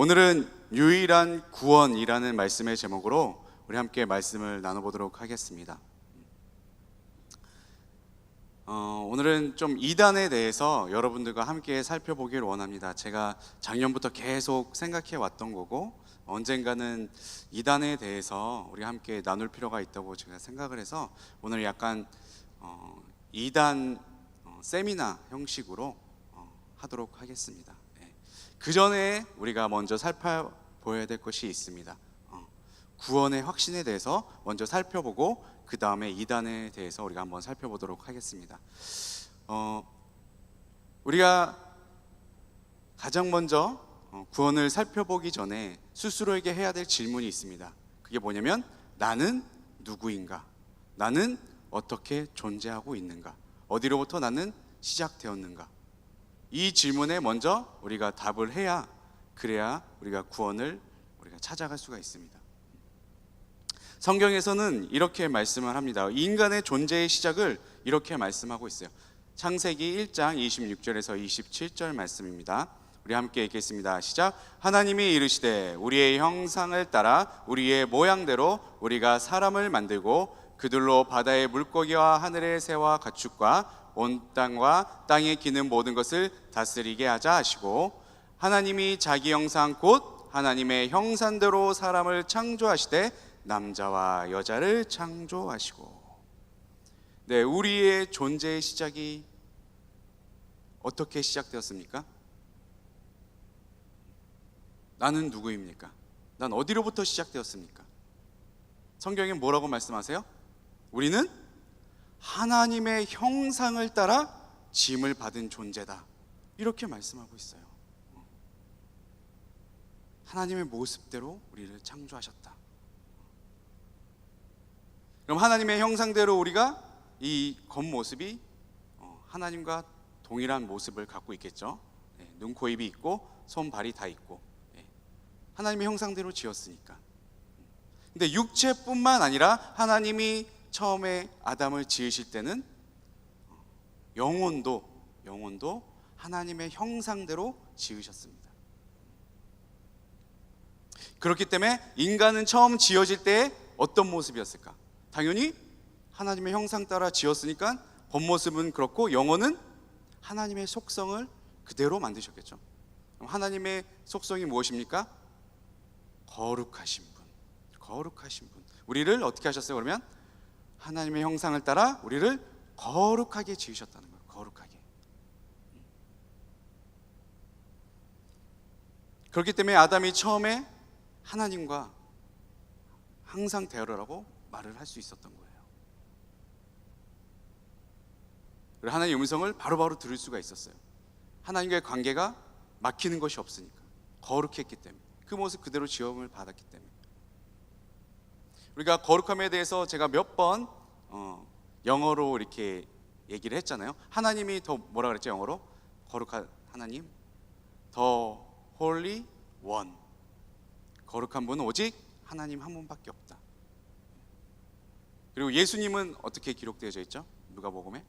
오늘은 유일한 구원이라는 말씀의 제목으로 우리 함께 말씀을 나눠보도록 하겠습니다. 오늘은 좀 이단에 대해서 여러분들과 함께 살펴보기를 원합니다. 제가 작년부터 계속 생각해 왔던 거고, 언젠가는 이단에 대해서 우리 함께 나눌 필요가 있다고 제가 생각을 해서 오늘 약간 이단 세미나 형식으로 하도록 하겠습니다. 그 전에 우리가 먼저 살펴보아야 될 것이 있습니다. 구원의 확신에 대해서 먼저 살펴보고 그 다음에 이단에 대해서 우리가 한번 살펴보도록 하겠습니다. 우리가 가장 먼저 구원을 살펴보기 전에 스스로에게 해야 될 질문이 있습니다. 그게 뭐냐면, 나는 누구인가? 나는 어떻게 존재하고 있는가? 어디로부터 나는 시작되었는가? 이 질문에 먼저 우리가 답을 해야, 그래야 우리가 구원을 찾아갈 수가 있습니다. 성경에서는 이렇게 말씀을 합니다. 인간의 존재의 시작을 이렇게 말씀하고 있어요. 창세기 1장 26절에서 27절 말씀입니다. 우리 함께 읽겠습니다. 시작. 하나님이 이르시되 우리의 형상을 따라 우리의 모양대로 우리가 사람을 만들고 그들로 바다의 물고기와 하늘의 새와 가축과 온 땅과 땅에 기는 모든 것을 다스리게 하자 하시고, 하나님이 자기 형상 곧 하나님의 형상대로 사람을 창조하시되 남자와 여자를 창조하시고. 네, 우리의 존재의 시작이 어떻게 시작되었습니까? 나는 누구입니까? 난 어디로부터 시작되었습니까? 성경에 뭐라고 말씀하세요? 우리는 하나님의 형상을 따라 지음을 받은 존재다, 이렇게 말씀하고 있어요. 하나님의 모습대로 우리를 창조하셨다. 그럼 하나님의 형상대로 우리가 이 겉모습이 하나님과 동일한 모습을 갖고 있겠죠. 눈, 코, 입이 있고 손, 발이 다 있고, 하나님의 형상대로 지었으니까. 근데 육체뿐만 아니라 하나님이 처음에 아담을 지으실 때는 영혼도 하나님의 형상대로 지으셨습니다. 그렇기 때문에 인간은 처음 지어질 때 어떤 모습이었을까? 당연히 하나님의 형상 따라 지었으니까 겉모습은 그렇고 영혼은 하나님의 속성을 그대로 만드셨겠죠. 그럼 하나님의 속성이 무엇입니까? 거룩하신 분. 우리를 어떻게 하셨어요? 그러면 하나님의 형상을 따라 우리를 거룩하게 지으셨다는 거예요. 거룩하게. 그렇기 때문에 아담이 처음에 하나님과 항상 대화라고 말을 할 수 있었던 거예요. 그리고 하나님의 음성을 바로바로 들을 수가 있었어요. 하나님과의 관계가 막히는 것이 없으니까, 거룩했기 때문에, 그 모습 그대로 지음을 받았기 때문에. 우리가 거룩함에 대해서 제가 몇 번 영어로 이렇게 얘기를 했잖아요. 하나님이 더 뭐라 그랬죠? 영어로 거룩한 하나님, The Holy One. 거룩한 분은 오직 하나님 한 분밖에 없다. 그리고 예수님은 어떻게 기록되어져 있죠? 누가복음에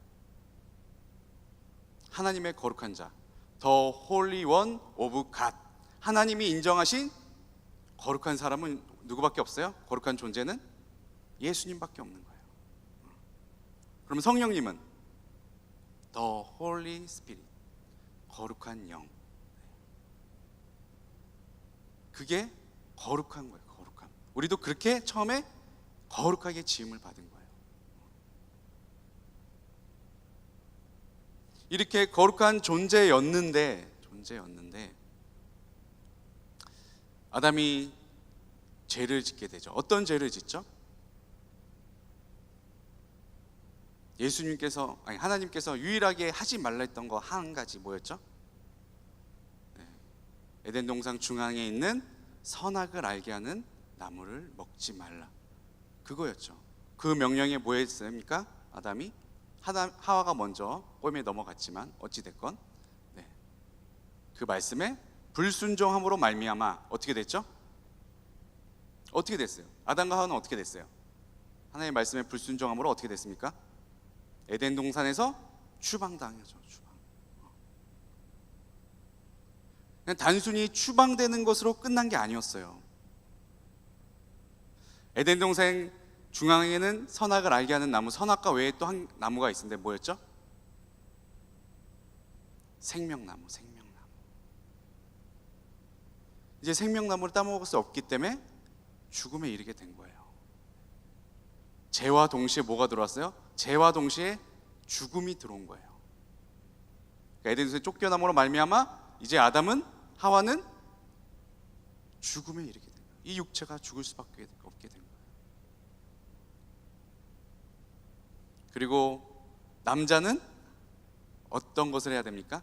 하나님의 거룩한 자, The Holy One of God. 하나님이 인정하신 거룩한 사람은 누구밖에 없어요? 거룩한 존재는 예수님밖에 없는 거예요. 그럼 성령님은 The Holy Spirit, 거룩한 영. 그게 거룩한 거예요. 거룩함. 우리도 그렇게 처음에 거룩하게 지음을 받은 거예요. 이렇게 거룩한 존재였는데 아담이 죄를 짓게 되죠. 어떤 죄를 짓죠? 하나님께서 유일하게 하지 말라 했던 거 한 가지 뭐였죠? 에덴 동산 중앙에 있는 선악을 알게 하는 나무를 먹지 말라, 그거였죠. 그 명령에 뭐였습니까? 아담이 하와가 먼저 꼬임에 넘어갔지만 어찌됐건 그 말씀에 불순종함으로 말미암아 어떻게 됐죠? 어떻게 됐어요? 아담과 하와는 어떻게 됐어요? 하나님의 말씀에 불순종함으로 어떻게 됐습니까? 에덴 동산에서 추방당하죠. 추방. 그냥 단순히 추방되는 것으로 끝난 게 아니었어요. 에덴 동산 중앙에는 선악을 알게 하는 나무, 선악과 외에 또 한 나무가 있었는데 뭐였죠? 생명나무. 이제 생명나무를 따먹을 수 없기 때문에 죽음에 이르게 된 거예요. 죄와 동시에 뭐가 들어왔어요? 죄와 동시에 죽음이 들어온 거예요. 그러니까 에덴에서 쫓겨남으로 말미암아 이제 아담은, 하와는 죽음에 이르게 된 거예요. 이 육체가 죽을 수밖에 없게 된 거예요. 그리고 남자는 어떤 것을 해야 됩니까?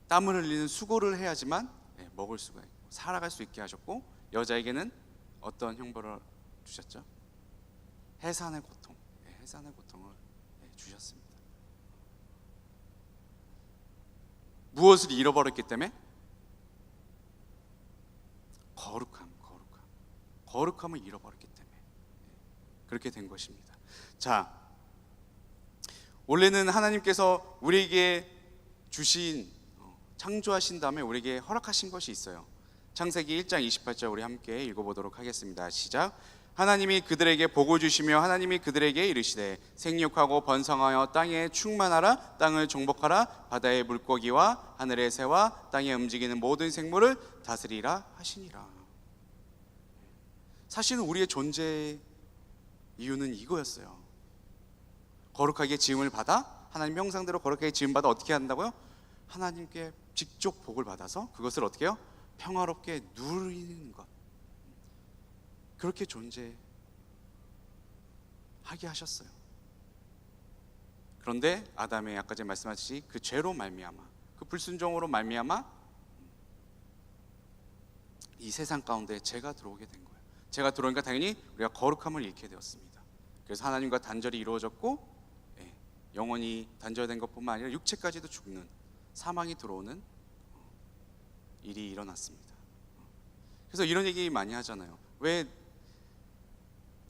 땀을 흘리는 수고를 해야지만 먹을 수가 있고 살아갈 수 있게 하셨고, 여자에게는 어떤 형벌을 주셨죠? 해산의 고통, 해산의 고통을 주셨습니다. 무엇을 잃어버렸기 때문에? 거룩함을 잃어버렸기 때문에 그렇게 된 것입니다. 자, 원래는 하나님께서 우리에게 주신, 창조하신 다음에 우리에게 허락하신 것이 있어요. 창세기 1장 28절 우리 함께 읽어보도록 하겠습니다. 시작. 하나님이 그들에게 복을 주시며 하나님이 그들에게 이르시되 생육하고 번성하여 땅에 충만하라. 땅을 정복하라. 바다의 물고기와 하늘의 새와 땅에 움직이는 모든 생물을 다스리라 하시니라. 사실은 우리의 존재 이유는 이거였어요. 거룩하게 지음을 받아, 하나님 형상대로 거룩하게 지음 받아 어떻게 한다고요? 하나님께 직접 복을 받아서 그것을 어떻게 해요? 평화롭게 누리는 것. 그렇게 존재하게 하셨어요. 그런데 아담의 아까 전에 말씀하셨듯이 그 죄로 말미암아, 그 불순종으로 말미암아 이 세상 가운데 죄가 들어오게 된 거예요. 죄가 들어오니까 당연히 우리가 거룩함을 잃게 되었습니다. 그래서 하나님과 단절이 이루어졌고, 영원히 단절된 것뿐만 아니라 육체까지도 죽는, 사망이 들어오는 일이 일어났습니다. 그래서 이런 얘기 많이 하잖아요. 왜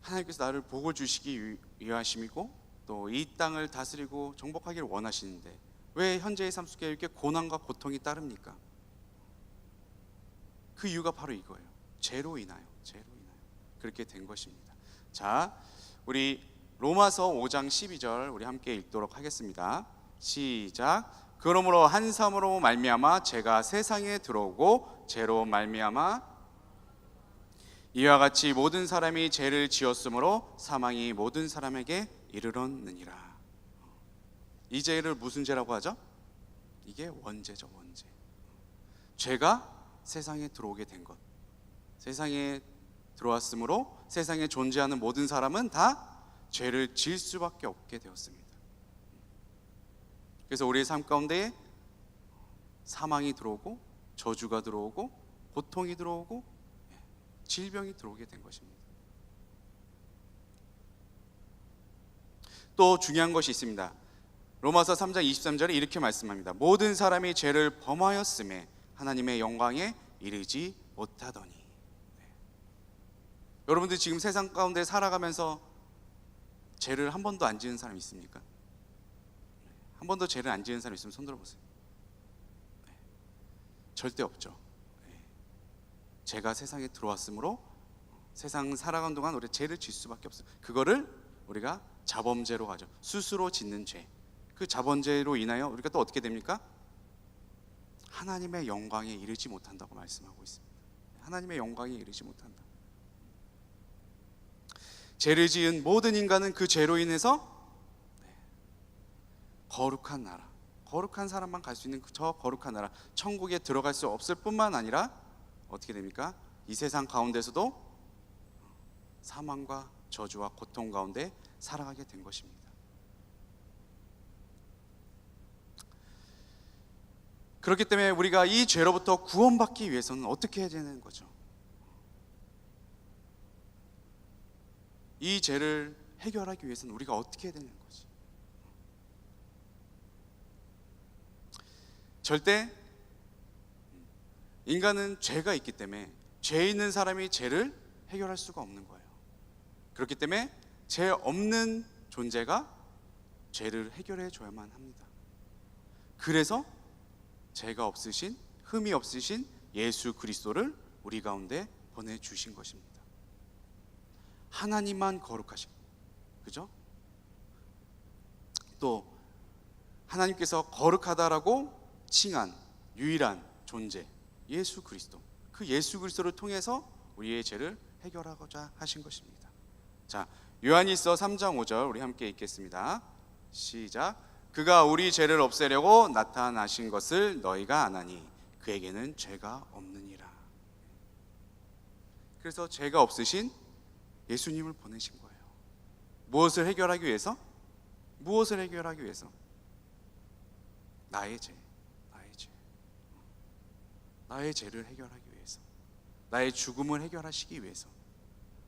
하나님께서 나를 복을 주시기 위하심이고 또 이 땅을 다스리고 정복하기를 원하시는데 왜 현재의 삶 속에 이렇게 고난과 고통이 따릅니까? 그 이유가 바로 이거예요. 죄로 인하여 그렇게 된 것입니다. 자, 우리 로마서 5장 12절 우리 함께 읽도록 하겠습니다. 시작. 그러므로 한 사람으로 말미암아 죄가 세상에 들어오고 죄로 말미암아 이와 같이 모든 사람이 죄를 지었으므로 사망이 모든 사람에게 이르렀느니라. 이 죄를 무슨 죄라고 하죠? 이게 원죄죠, 원죄. 죄가 세상에 들어오게 된 것, 세상에 들어왔으므로 세상에 존재하는 모든 사람은 다 죄를 지을 수밖에 없게 되었습니다. 그래서 우리의 삶 가운데 사망이 들어오고 저주가 들어오고 고통이 들어오고 질병이 들어오게 된 것입니다. 또 중요한 것이 있습니다. 로마서 3장 23절에 이렇게 말씀합니다. 모든 사람이 죄를 범하였음에 하나님의 영광에 이르지 못하더니. 여러분들 지금 세상 가운데 살아가면서 죄를 한 번도 안 지은 사람 있습니까? 한 번도 죄를 안 지은 사람 있으면 손 들어보세요. 절대 없죠. 죄가 세상에 들어왔으므로 세상 살아가는 동안 우리 죄를 질 수밖에 없어요. 그거를 우리가 자범죄로 하죠. 스스로 짓는 죄. 그 자범죄로 인하여 우리가 또 어떻게 됩니까? 하나님의 영광에 이르지 못한다고 말씀하고 있습니다. 하나님의 영광에 이르지 못한다. 죄를 지은 모든 인간은 그 죄로 인해서 거룩한 나라, 거룩한 사람만 갈 수 있는 저 거룩한 나라, 천국에 들어갈 수 없을 뿐만 아니라 어떻게 됩니까? 이 세상 가운데서도 사망과 저주와 고통 가운데 살아가게 된 것입니다. 그렇기 때문에 우리가 이 죄로부터 구원받기 위해서는 어떻게 해야 되는 거죠? 이 죄를 해결하기 위해서는 우리가 어떻게 해야 되는 거지? 절대 인간은 죄가 있기 때문에 죄 있는 사람이 죄를 해결할 수가 없는 거예요. 그렇기 때문에 죄 없는 존재가 죄를 해결해 줘야만 합니다. 그래서 죄가 없으신, 흠이 없으신 예수 그리스도를 우리 가운데 보내주신 것입니다. 하나님만 거룩하신, 그죠? 또 하나님께서 거룩하다라고 칭한 유일한 존재 예수 그리스도, 그 예수 그리스도를 통해서 우리의 죄를 해결하고자 하신 것입니다. 자, 요한일서 3장 5절 우리 함께 읽겠습니다. 시작. 그가 우리 죄를 없애려고 나타나신 것을 너희가 아나니 그에게는 죄가 없느니라. 그래서 죄가 없으신 예수님을 보내신 거예요. 무엇을 해결하기 위해서? 무엇을 해결하기 위해서? 나의 죄, 나의 죄를 해결하기 위해서, 나의 죽음을 해결하시기 위해서,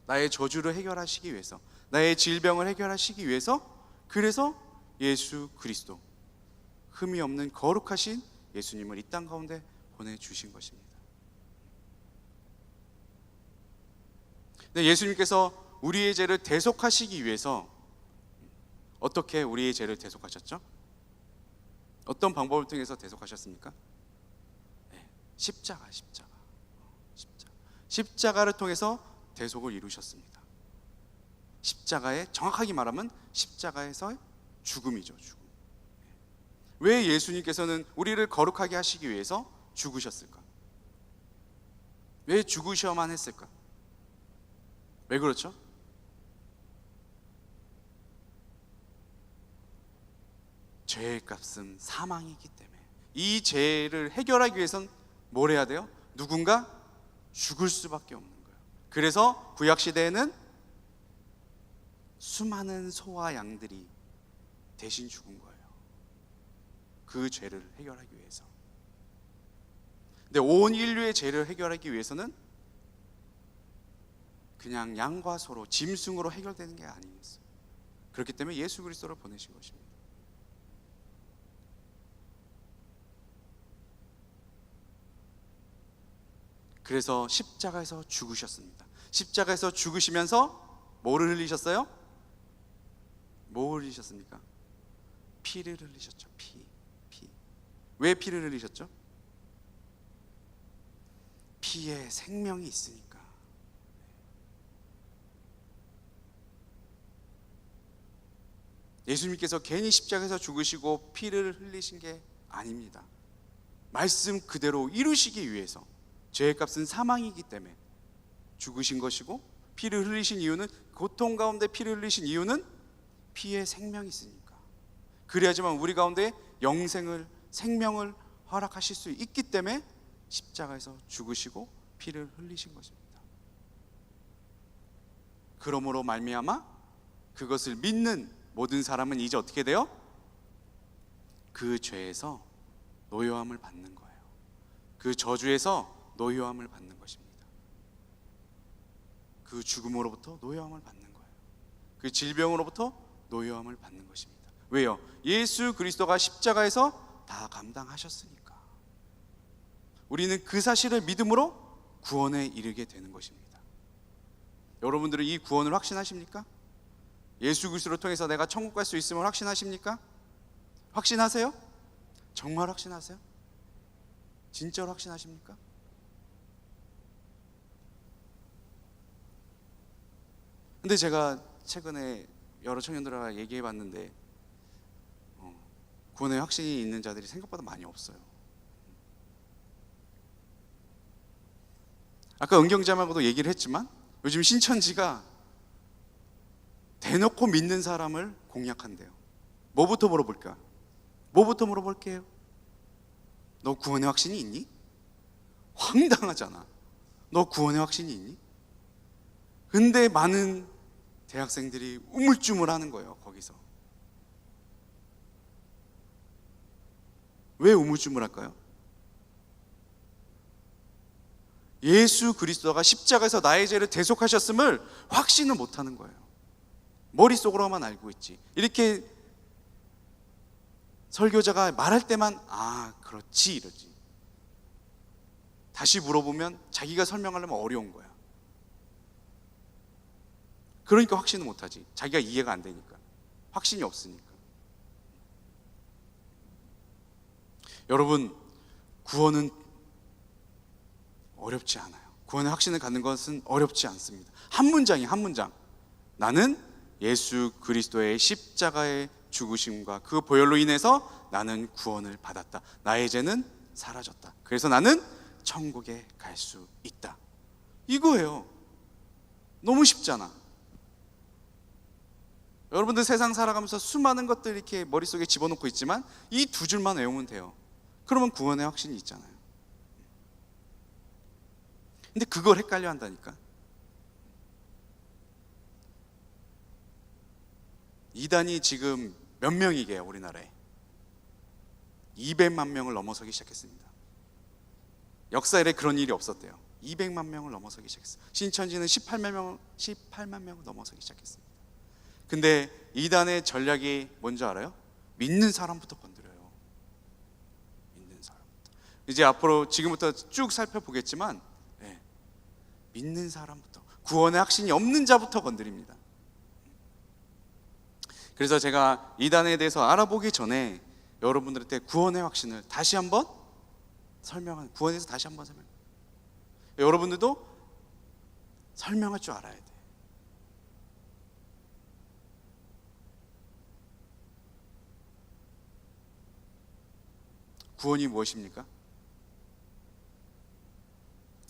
나의 저주를 해결하시기 위해서, 나의 질병을 해결하시기 위해서, 그래서 예수 그리스도, 흠이 없는 거룩하신 예수님을 이 땅 가운데 보내주신 것입니다. 근데 예수님께서 우리의 죄를 대속하시기 위해서 어떻게 우리의 죄를 대속하셨죠? 어떤 방법을 통해서 대속하셨습니까? 십자가를 통해서 대속을 이루셨습니다. 십자가에, 정확하게 말하면 십자가에서 죽음이죠, 죽음. 왜 예수님께서는 우리를 거룩하게 하시기 위해서 죽으셨을까? 왜 죽으셔야만 했을까? 왜 그렇죠? 죄의 값은 사망이기 때문에, 이 죄를 해결하기 위해선 뭘 해야 돼요? 누군가 죽을 수밖에 없는 거예요. 그래서 구약시대에는 수많은 소와 양들이 대신 죽은 거예요. 그 죄를 해결하기 위해서. 근데 온 인류의 죄를 해결하기 위해서는 그냥 양과 소로, 짐승으로 해결되는 게 아니었어요. 그렇기 때문에 예수 그리스도를 보내신 것입니다. 그래서 십자가에서 죽으셨습니다. 십자가에서 죽으시면서 뭐를 흘리셨어요? 뭐 흘리셨습니까? 피를 흘리셨죠. 피. 왜 피를 흘리셨죠? 피에 생명이 있으니까. 예수님께서 괜히 십자가에서 죽으시고 피를 흘리신 게 아닙니다. 말씀 그대로 이루시기 위해서, 죄의 값은 사망이기 때문에 죽으신 것이고, 피를 흘리신 이유는, 고통 가운데 피를 흘리신 이유는 피에 생명이 있으니까. 그래야지만 우리 가운데 영생을, 생명을 허락하실 수 있기 때문에 십자가에서 죽으시고 피를 흘리신 것입니다. 그러므로 말미암아 그것을 믿는 모든 사람은 이제 어떻게 돼요? 그 죄에서 노여함을 받는 거예요. 그 저주에서 노여함을 받는 것입니다. 그 죽음으로부터 노여함을 받는 거예요. 그 질병으로부터 노여함을 받는 것입니다. 왜요? 예수 그리스도가 십자가에서 다 감당하셨으니까. 우리는 그 사실을 믿음으로 구원에 이르게 되는 것입니다. 여러분들은 이 구원을 확신하십니까? 예수 그리스도를 통해서 내가 천국 갈 수 있음을 확신하십니까? 확신하세요? 정말 확신하세요? 진짜로 확신하십니까? 근데 제가 최근에 여러 청년들과 얘기해 봤는데 구원에 확신이 있는 자들이 생각보다 많이 없어요. 아까 은경자하고도 얘기를 했지만 요즘 신천지가 대놓고 믿는 사람을 공략한대요. 뭐부터 물어볼까? 뭐부터 물어볼게요? 너 구원의 확신이 있니? 황당하잖아. 너 구원의 확신이 있니? 근데 많은 대학생들이 우물쭈물하는 거예요. 거기서 왜 우물쭈물할까요? 예수 그리스도가 십자가에서 나의 죄를 대속하셨음을 확신을 못하는 거예요. 머릿속으로만 알고 있지. 이렇게 설교자가 말할 때만 아 그렇지 이러지. 다시 물어보면 자기가 설명하려면 어려운 거야. 그러니까 확신을 못하지. 자기가 이해가 안 되니까. 확신이 없으니까. 여러분, 구원은 어렵지 않아요. 구원의 확신을 갖는 것은 어렵지 않습니다. 한 문장이 한 문장. 나는 예수 그리스도의 십자가의 죽으심과 그 보혈로 인해서 나는 구원을 받았다. 나의 죄는 사라졌다. 그래서 나는 천국에 갈 수 있다. 이거예요. 너무 쉽잖아. 여러분들 세상 살아가면서 수많은 것들 이렇게 머릿속에 집어넣고 있지만 이 두 줄만 외우면 돼요. 그러면 구원의 확신이 있잖아요. 근데 그걸 헷갈려 한다니까. 이단이 지금 몇 명이게요, 우리나라에? 200만 명을 넘어서기 시작했습니다. 역사에 그런 일이 없었대요. 200만 명을 넘어서기 시작했어요. 신천지는 18만 명을 넘어서기 시작했습니다. 근데 이단의 전략이 뭔지 알아요? 믿는 사람부터 건드려요. 믿는 사람부터. 이제 앞으로 지금부터 쭉 살펴보겠지만 믿는 사람부터, 구원의 확신이 없는 자부터 건드립니다. 그래서 제가 이단에 대해서 알아보기 전에 여러분들한테 구원의 확신을 다시 한번 구원에서 다시 한번 설명. 여러분들도 설명할 줄 알아야 돼. 구원이 무엇입니까?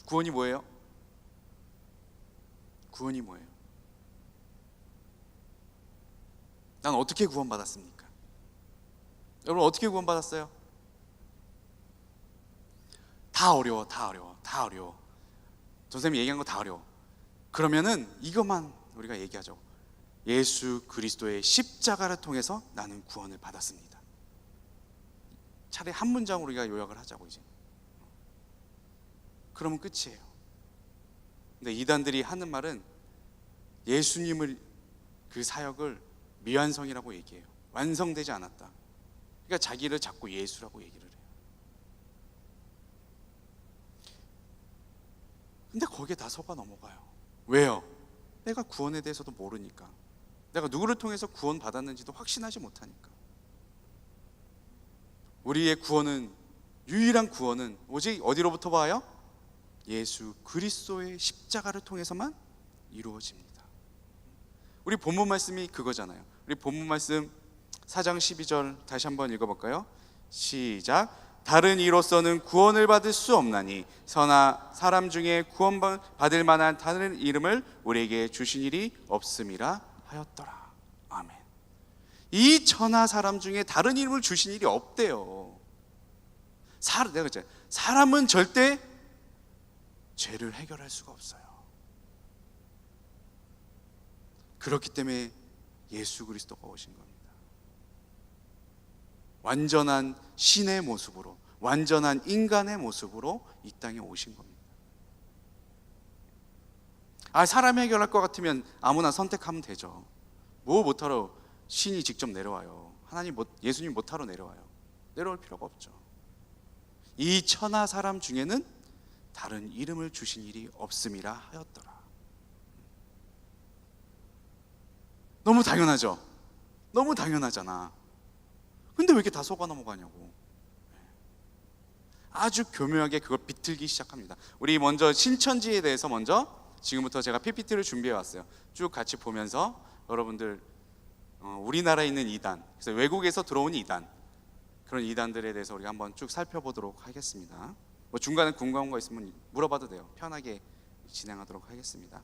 구원이 뭐예요? 구원이 뭐예요? 난 어떻게 구원받았습니까? 여러분 어떻게 구원받았어요? 다 어려워. 선생님이 얘기한 거 다 어려워. 그러면은 이것만 우리가 얘기하죠. 예수 그리스도의 십자가를 통해서 나는 구원을 받았습니다. 차라리 한 문장으로 우리가 요약을 하자고 이제. 그러면 끝이에요. 근데 이단들이 하는 말은 예수님을, 그 사역을 미완성이라고 얘기해요. 완성되지 않았다. 그러니까 자기를 자꾸 예수라고 얘기를 해요. 근데 거기에 다 속아 넘어가요. 왜요? 내가 구원에 대해서도 모르니까. 내가 누구를 통해서 구원 받았는지도 확신하지 못하니까. 우리의 구원은, 유일한 구원은 오직 어디로부터 와요? 예수 그리스도의 십자가를 통해서만 이루어집니다. 우리 본문 말씀이 그거잖아요. 우리 본문 말씀 4장 12절 다시 한번 읽어볼까요? 시작. 다른 이로서는 구원을 받을 수 없나니 서나 사람 중에 구원받을 만한 다른 이름을 우리에게 주신 일이 없음이라 하였더라. 아멘. 이 천하 사람 중에 다른 이름을 주신 일이 없대요. 내가 그랬잖아요. 사람은 절대 죄를 해결할 수가 없어요. 그렇기 때문에 예수 그리스도가 오신 겁니다. 완전한 신의 모습으로, 완전한 인간의 모습으로 이 땅에 오신 겁니다. 사람이 해결할 것 같으면 아무나 선택하면 되죠. 뭐 못하러 신이 직접 내려와요. 예수님 못하러 내려와요. 내려올 필요가 없죠. 이 천하 사람 중에는 다른 이름을 주신 일이 없음이라 하였더라. 너무 당연하죠? 너무 당연하잖아. 근데 왜 이렇게 다 속아 넘어가냐고. 아주 교묘하게 그걸 비틀기 시작합니다. 우리 먼저 신천지에 대해서 지금부터 제가 PPT를 준비해 왔어요. 쭉 같이 보면서 여러분들 우리나라에 있는 이단, 그래서 외국에서 들어온 이단, 그런 이단들에 대해서 우리가 한번 쭉 살펴보도록 하겠습니다. 중간에 궁금한 거 있으면 물어봐도 돼요. 편하게 진행하도록 하겠습니다.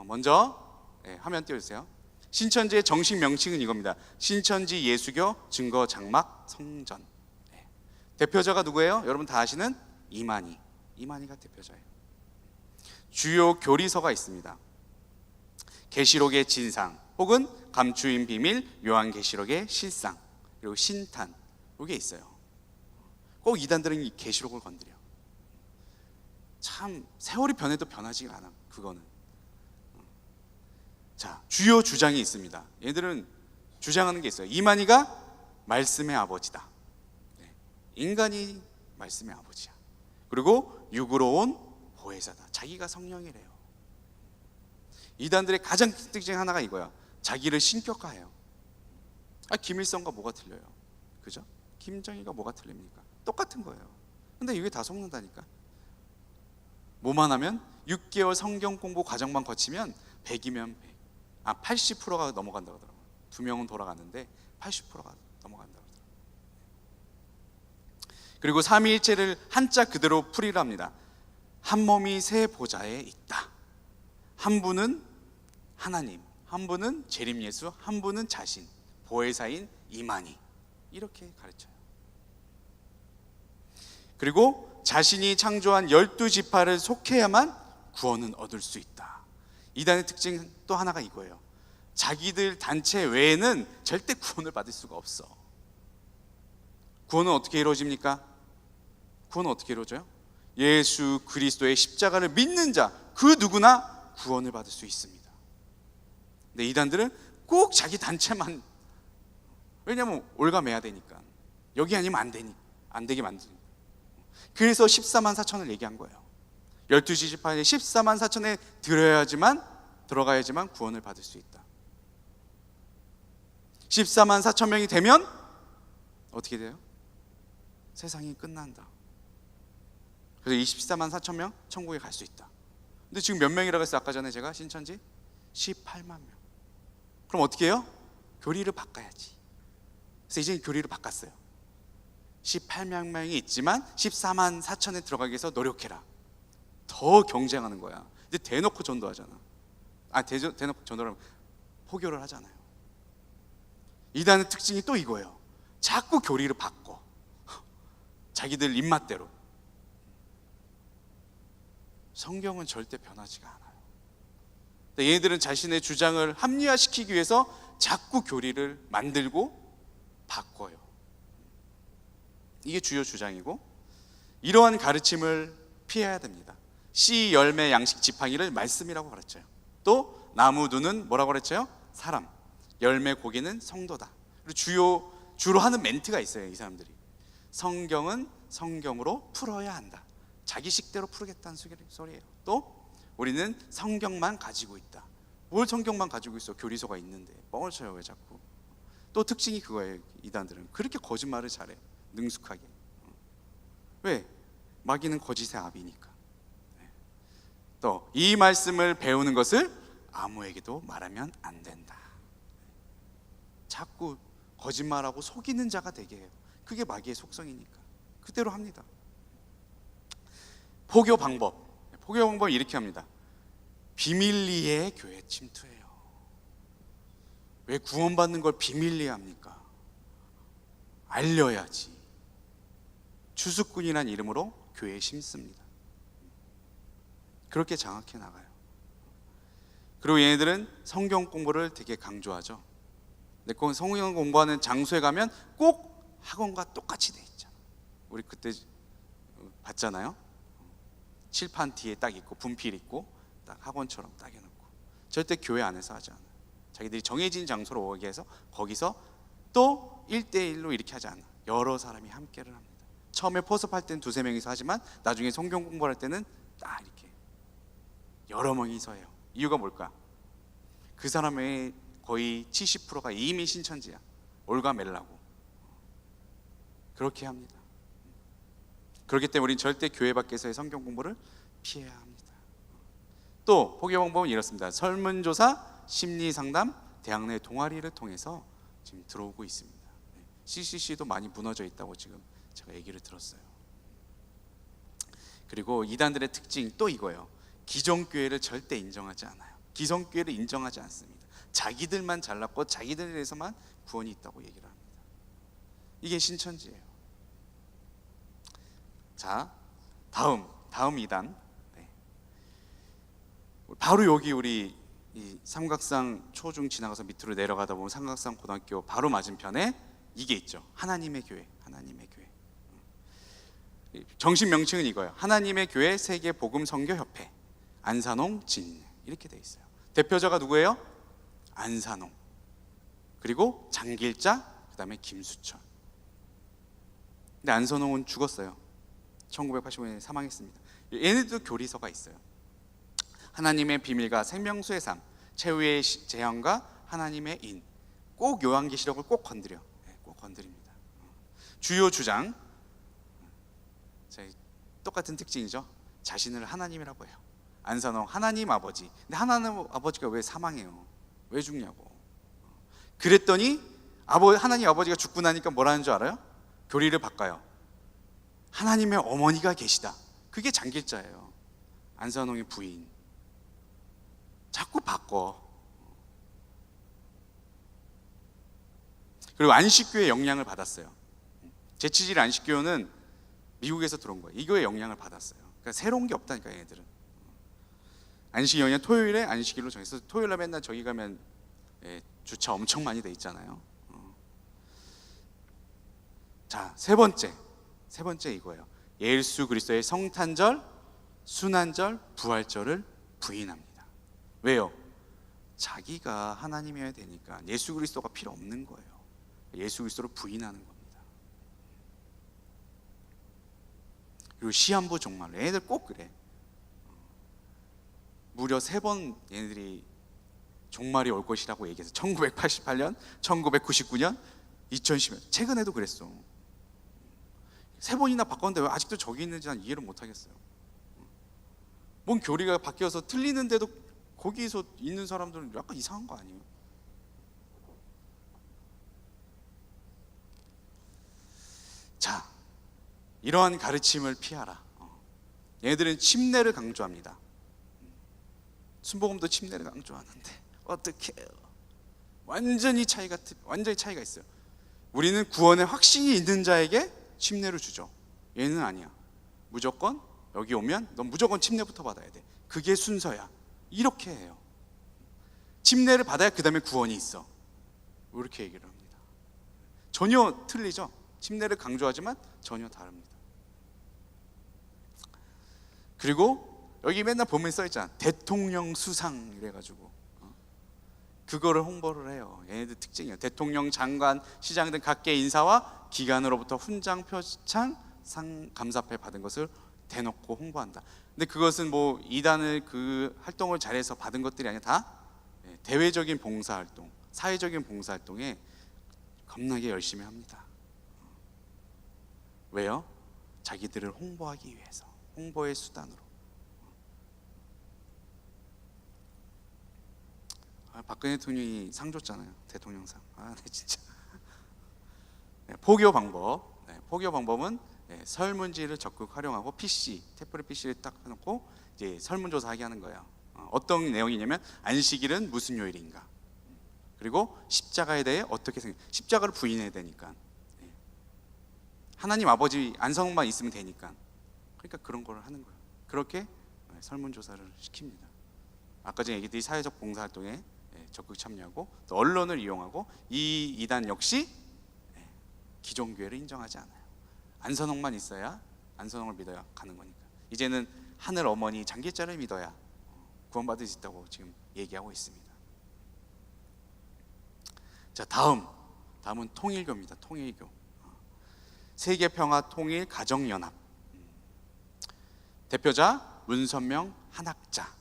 먼저 화면 띄워주세요. 신천지의 정식 명칭은 이겁니다. 신천지 예수교 증거 장막 성전. 대표자가 누구예요? 여러분 다 아시는 이만희가 대표자예요. 주요 교리서가 있습니다. 계시록의 진상 혹은 감추인 비밀, 요한계시록의 실상, 그리고 신탄, 이게 있어요. 꼭 이단들은 이 계시록을 건드려. 참 세월이 변해도 변하지 않아. 그거는. 자, 주요 주장이 있습니다. 얘들은 주장하는 게 있어요. 이만희가 말씀의 아버지다. 인간이 말씀의 아버지야. 그리고 육으로 온 보혜사다. 자기가 성령이래요. 이단들의 가장 큰 특징 하나가 이거야. 자기를 신격화해요. 김일성과 뭐가 틀려요? 그죠? 김정희가 뭐가 틀립니까? 똑같은 거예요. 근데 이게 다 속는다니까. 뭐만 하면 6개월 성경 공부 과정만 거치면 100이면 100. 80%가 넘어간다고 하더라고요. 2명은 돌아갔는데 80%가 넘어간다고 하더라고요. 그리고 삼위일체를 한자 그대로 풀이랍니다. 한 몸이 세 보좌에 있다. 한 분은 하나님, 한 분은 재림예수, 한 분은 자신, 보혜사인 이만희. 이렇게 가르쳐요. 그리고 자신이 창조한 12지파를 속해야만 구원은 얻을 수 있다. 이단의 특징 또 하나가 이거예요. 자기들 단체 외에는 절대 구원을 받을 수가 없어. 구원은 어떻게 이루어집니까? 구원은 어떻게 이루어져요? 예수 그리스도의 십자가를 믿는 자, 그 누구나 구원을 받을 수 있습니다. 근데 이단들은 꼭 자기 단체만, 왜냐하면 올가매야 되니까, 여기 아니면 안 되게 만드니까. 그래서 14만 4천을 얘기한 거예요. 12지파에 14만 4천에 들어가야지만 구원을 받을 수 있다. 14만 4천 명이 되면 어떻게 돼요? 세상이 끝난다. 그래서 24만 4천 명 천국에 갈 수 있다. 근데 지금 몇 명이라고 했어요? 아까 전에 제가 신천지 18만 명. 그럼 어떻게 해요? 교리를 바꿔야지. 그래서 이제 교리를 바꿨어요. 18만 명이 있지만 14만 4천에 들어가기 위해서 노력해라. 더 경쟁하는 거야. 이제 대놓고 전도하잖아. 대놓고 전도를 포교를 하잖아요. 이단의 특징이 또 이거예요. 자꾸 교리를 바꿔. 자기들 입맛대로. 성경은 절대 변하지가 않아요. 얘네들은 자신의 주장을 합리화시키기 위해서 자꾸 교리를 만들고 바꿔요. 이게 주요 주장이고, 이러한 가르침을 피해야 됩니다. 씨 열매 양식 지팡이를 말씀이라고 가르쳐요. 또 나무 눈은 뭐라고 가르쳐요? 사람. 열매 고기는 성도다. 그리고 주로 하는 멘트가 있어요. 이 사람들이 성경은 성경으로 풀어야 한다. 자기 식대로 풀겠다는 소리예요. 또 우리는 성경만 가지고 있다. 뭘 성경만 가지고 있어? 교리서가 있는데 뻥을 쳐요. 왜 자꾸. 또 특징이 그거예요. 이단들은 그렇게 거짓말을 잘해. 능숙하게. 왜? 마귀는 거짓의 아비니까. 또 이 말씀을 배우는 것을 아무에게도 말하면 안 된다. 자꾸 거짓말하고 속이는 자가 되게 해요. 그게 마귀의 속성이니까 그대로 합니다. 포교 방법은 이렇게 합니다. 비밀리에 교회 침투해요. 왜 구원받는 걸 비밀리에 합니까? 알려야지. 추수꾼이란 이름으로 교회에 심습니다. 그렇게 장악해 나가요. 그리고 얘네들은 성경 공부를 되게 강조하죠. 근데 성경 공부하는 장소에 가면 꼭 학원과 똑같이 돼 있죠. 우리 그때 봤잖아요. 칠판 뒤에 딱 있고 분필 있고 딱 학원처럼 딱 해놓고. 절대 교회 안에서 하지 않아요. 자기들이 정해진 장소로 오게 해서 거기서 또 1대1로 이렇게 하지 않아. 여러 사람이 함께를 합니다. 처음에 포섭할 때는 2-3명이서 하지만 나중에 성경 공부할 때는 딱 이렇게 여러 명이서 해요. 이유가 뭘까? 그 사람의 거의 70%가 이미 신천지야. 올가매려고 그렇게 합니다. 그렇기 때문에 우리는 절대 교회 밖에서의 성경 공부를 피해야 합니다. 또 포교 방법은 이렇습니다. 설문조사, 심리상담, 대학 내 동아리를 통해서 지금 들어오고 있습니다. CCC도 많이 무너져 있다고 지금 제가 얘기를 들었어요. 그리고 이단들의 특징 또 이거예요. 기존교회를 절대 인정하지 않아요. 기존교회를 인정하지 않습니다. 자기들만 잘났고 자기들에 대해서만 구원이 있다고 얘기를 합니다. 이게 신천지예요. 자, 다음 이단. 네. 바로 여기 우리 이 삼각산 초중 지나가서 밑으로 내려가다 보면 삼각산 고등학교 바로 맞은편에 이게 있죠. 하나님의 교회. 정식 명칭은 이거예요. 하나님의 교회 세계 복음 선교 협회 안산홍 진 이렇게 돼 있어요. 대표자가 누구예요? 안산홍. 그리고 장길자, 그다음에 김수철. 근데 안산홍은 죽었어요. 1985년에 사망했습니다. 얘네도 교리서가 있어요. 하나님의 비밀과 생명수의 삶, 최후의 재앙과 하나님의 인. 꼭 요한계시록을 꼭 건드립니다. 주요 주장. 똑같은 특징이죠. 자신을 하나님이라고 해요. 안산홍 하나님 아버지. 근데 하나님 아버지가 왜 사망해요? 왜 죽냐고. 그랬더니 하나님 아버지가 죽고 나니까 뭐라는 줄 알아요? 교리를 바꿔요. 하나님의 어머니가 계시다. 그게 장길자예요. 안산홍의 부인. 자꾸 바꿔. 그리고 안식교의 영향을 받았어요. 제7질 안식교는 미국에서 들어온 거예요. 이거에 영향을 받았어요. 그러니까 새로운 게 없다니까 얘네들은. 안식이 영향 토요일에 안식일로 정해서 토요일에 맨날 저기 가면 주차 엄청 많이 돼 있잖아요. 자, 세 번째 이거예요. 예수 그리스도의 성탄절, 순환절, 부활절을 부인합니다. 왜요? 자기가 하나님이어야 되니까 예수 그리스도가 필요 없는 거예요. 예수 그리스도를 부인하는 겁니다. 그리고 시한부 종말로 얘네들 꼭 그래. 무려 3번 얘네들이 종말이 올 것이라고 얘기해서 1988년, 1999년, 2010년 최근에도 그랬어. 3번이나 바꿨는데 왜 아직도 저기 있는지 난 이해를 못하겠어요. 뭔 교리가 바뀌어서 틀리는데도 거기서 있는 사람들은 약간 이상한 거 아니에요? 자, 이러한 가르침을 피하라. 얘네들은 침례를 강조합니다. 순복음도 침례를 강조하는데 어떻게 해요? 완전히 차이가 있어요. 우리는 구원의 확신이 있는 자에게 침례를 주죠. 얘는 아니야. 무조건 여기 오면 넌 무조건 침례부터 받아야 돼. 그게 순서야. 이렇게 해요. 침례를 받아야 그 다음에 구원이 있어. 이렇게 얘기를 합니다. 전혀 틀리죠. 침례를 강조하지만 전혀 다릅니다. 그리고 여기 맨날 보면 써있잖아. 대통령 수상 이래가지고 그거를 홍보를 해요. 얘네들 특징이에요. 대통령, 장관, 시장 등 각계 인사와 기관으로부터 훈장, 표창, 상, 감사패 받은 것을 대놓고 홍보한다. 근데 그것은 뭐 이단을 그 활동을 잘해서 받은 것들이 아니라 다 대외적인 봉사활동, 사회적인 봉사활동에 겁나게 열심히 합니다. 왜요? 자기들을 홍보하기 위해서, 홍보의 수단으로. 박근혜 대통령이 상 줬잖아요. 대통령상. 네, 진짜. 포교 방법. 포교 방법은 설문지를 적극 활용하고 PC, 태블릿 PC를 딱 해놓고 이제 설문조사하게 하는 거예요. 어떤 내용이냐면 안식일은 무슨 요일인가. 그리고 십자가에 대해 어떻게 십자가를 부인해야 되니까. 하나님 아버지 안성만 있으면 되니까. 그러니까 그런 걸 하는 거예요. 그렇게 설문조사를 시킵니다. 아까 전에 얘기했듯이 사회적 봉사활동에 적극 참여하고 또 언론을 이용하고 이 이단 역시 기존 교회를 인정하지 않아요. 안선홍만 있어야 안선홍을 믿어야 가는 거니까. 이제는 하늘 어머니 장길자를 믿어야 구원받을 수 있다고 지금 얘기하고 있습니다. 자, 다음은 통일교입니다. 통일교. 세계평화 통일 가정연합. 대표자 문선명 한학자.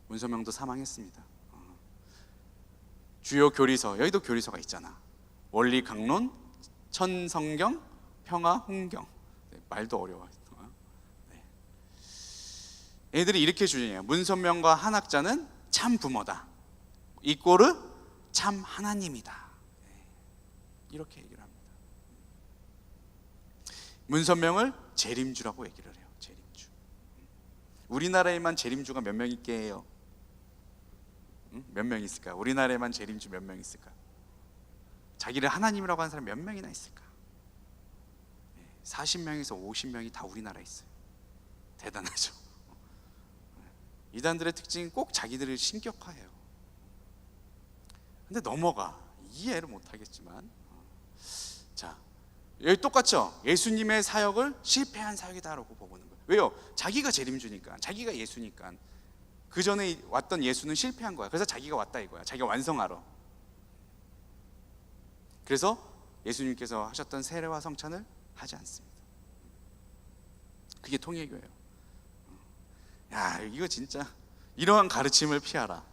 문선명도 사망했습니다. 주요 교리서, 여기도 교리서가 있잖아. 원리 강론, 천성경, 평화 홍경. 말도 어려워. 애들이 이렇게 주장해요. 문선명과 한학자는 참 부모다. 이꼬르 참 하나님이다. 이렇게 얘기를 합니다. 문선명을 재림주라고 얘기를 해요. 재림주. 우리나라에만 재림주가 몇 명 있게 해요? 몇 명 있을까? 우리나라에만 재림주 몇 명 있을까? 자기를 하나님이라고 하는 사람 몇 명이나 있을까? 40명에서 50명이 다 우리나라에 있어요. 대단하죠. 이단들의 특징은 꼭 자기들을 신격화해요. 근데 넘어가. 이해를 못하겠지만, 자, 여기 똑같죠? 예수님의 사역을 실패한 사역이다라고 보는 거예요. 왜요? 자기가 재림주니까, 자기가 예수니까. 그 전에 왔던 예수는 실패한 거야. 그래서 자기가 왔다 이거야. 자기가 완성하러. 그래서 예수님께서 하셨던 세례와 성찬을 하지 않습니다. 그게 통일교예요. 야, 이거 진짜 이러한 가르침을 피하라.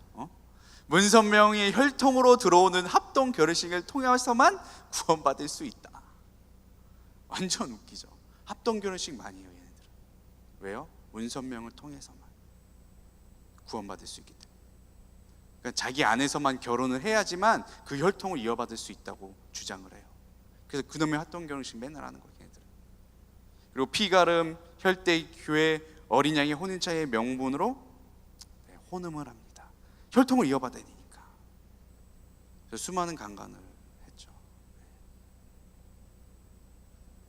문선명의 혈통으로 들어오는 합동 결혼식을 통해서만 구원받을 수 있다. 완전 웃기죠. 합동 결혼식 많이 해요, 얘네들은. 왜요? 문선명을 통해서만 구원받을 수 있기 때문에. 그러니까 자기 안에서만 결혼을 해야지만 그 혈통을 이어받을 수 있다고 주장을 해요. 그래서 그놈의 합동 결혼식 맨날 하는 거예요, 얘네들은. 그리고 피가름, 혈대, 교회, 어린 양의 혼인차의 명분으로 혼음을 합니다. 혈통을 이어받아야 되니까. 그래서 수많은 강간을 했죠.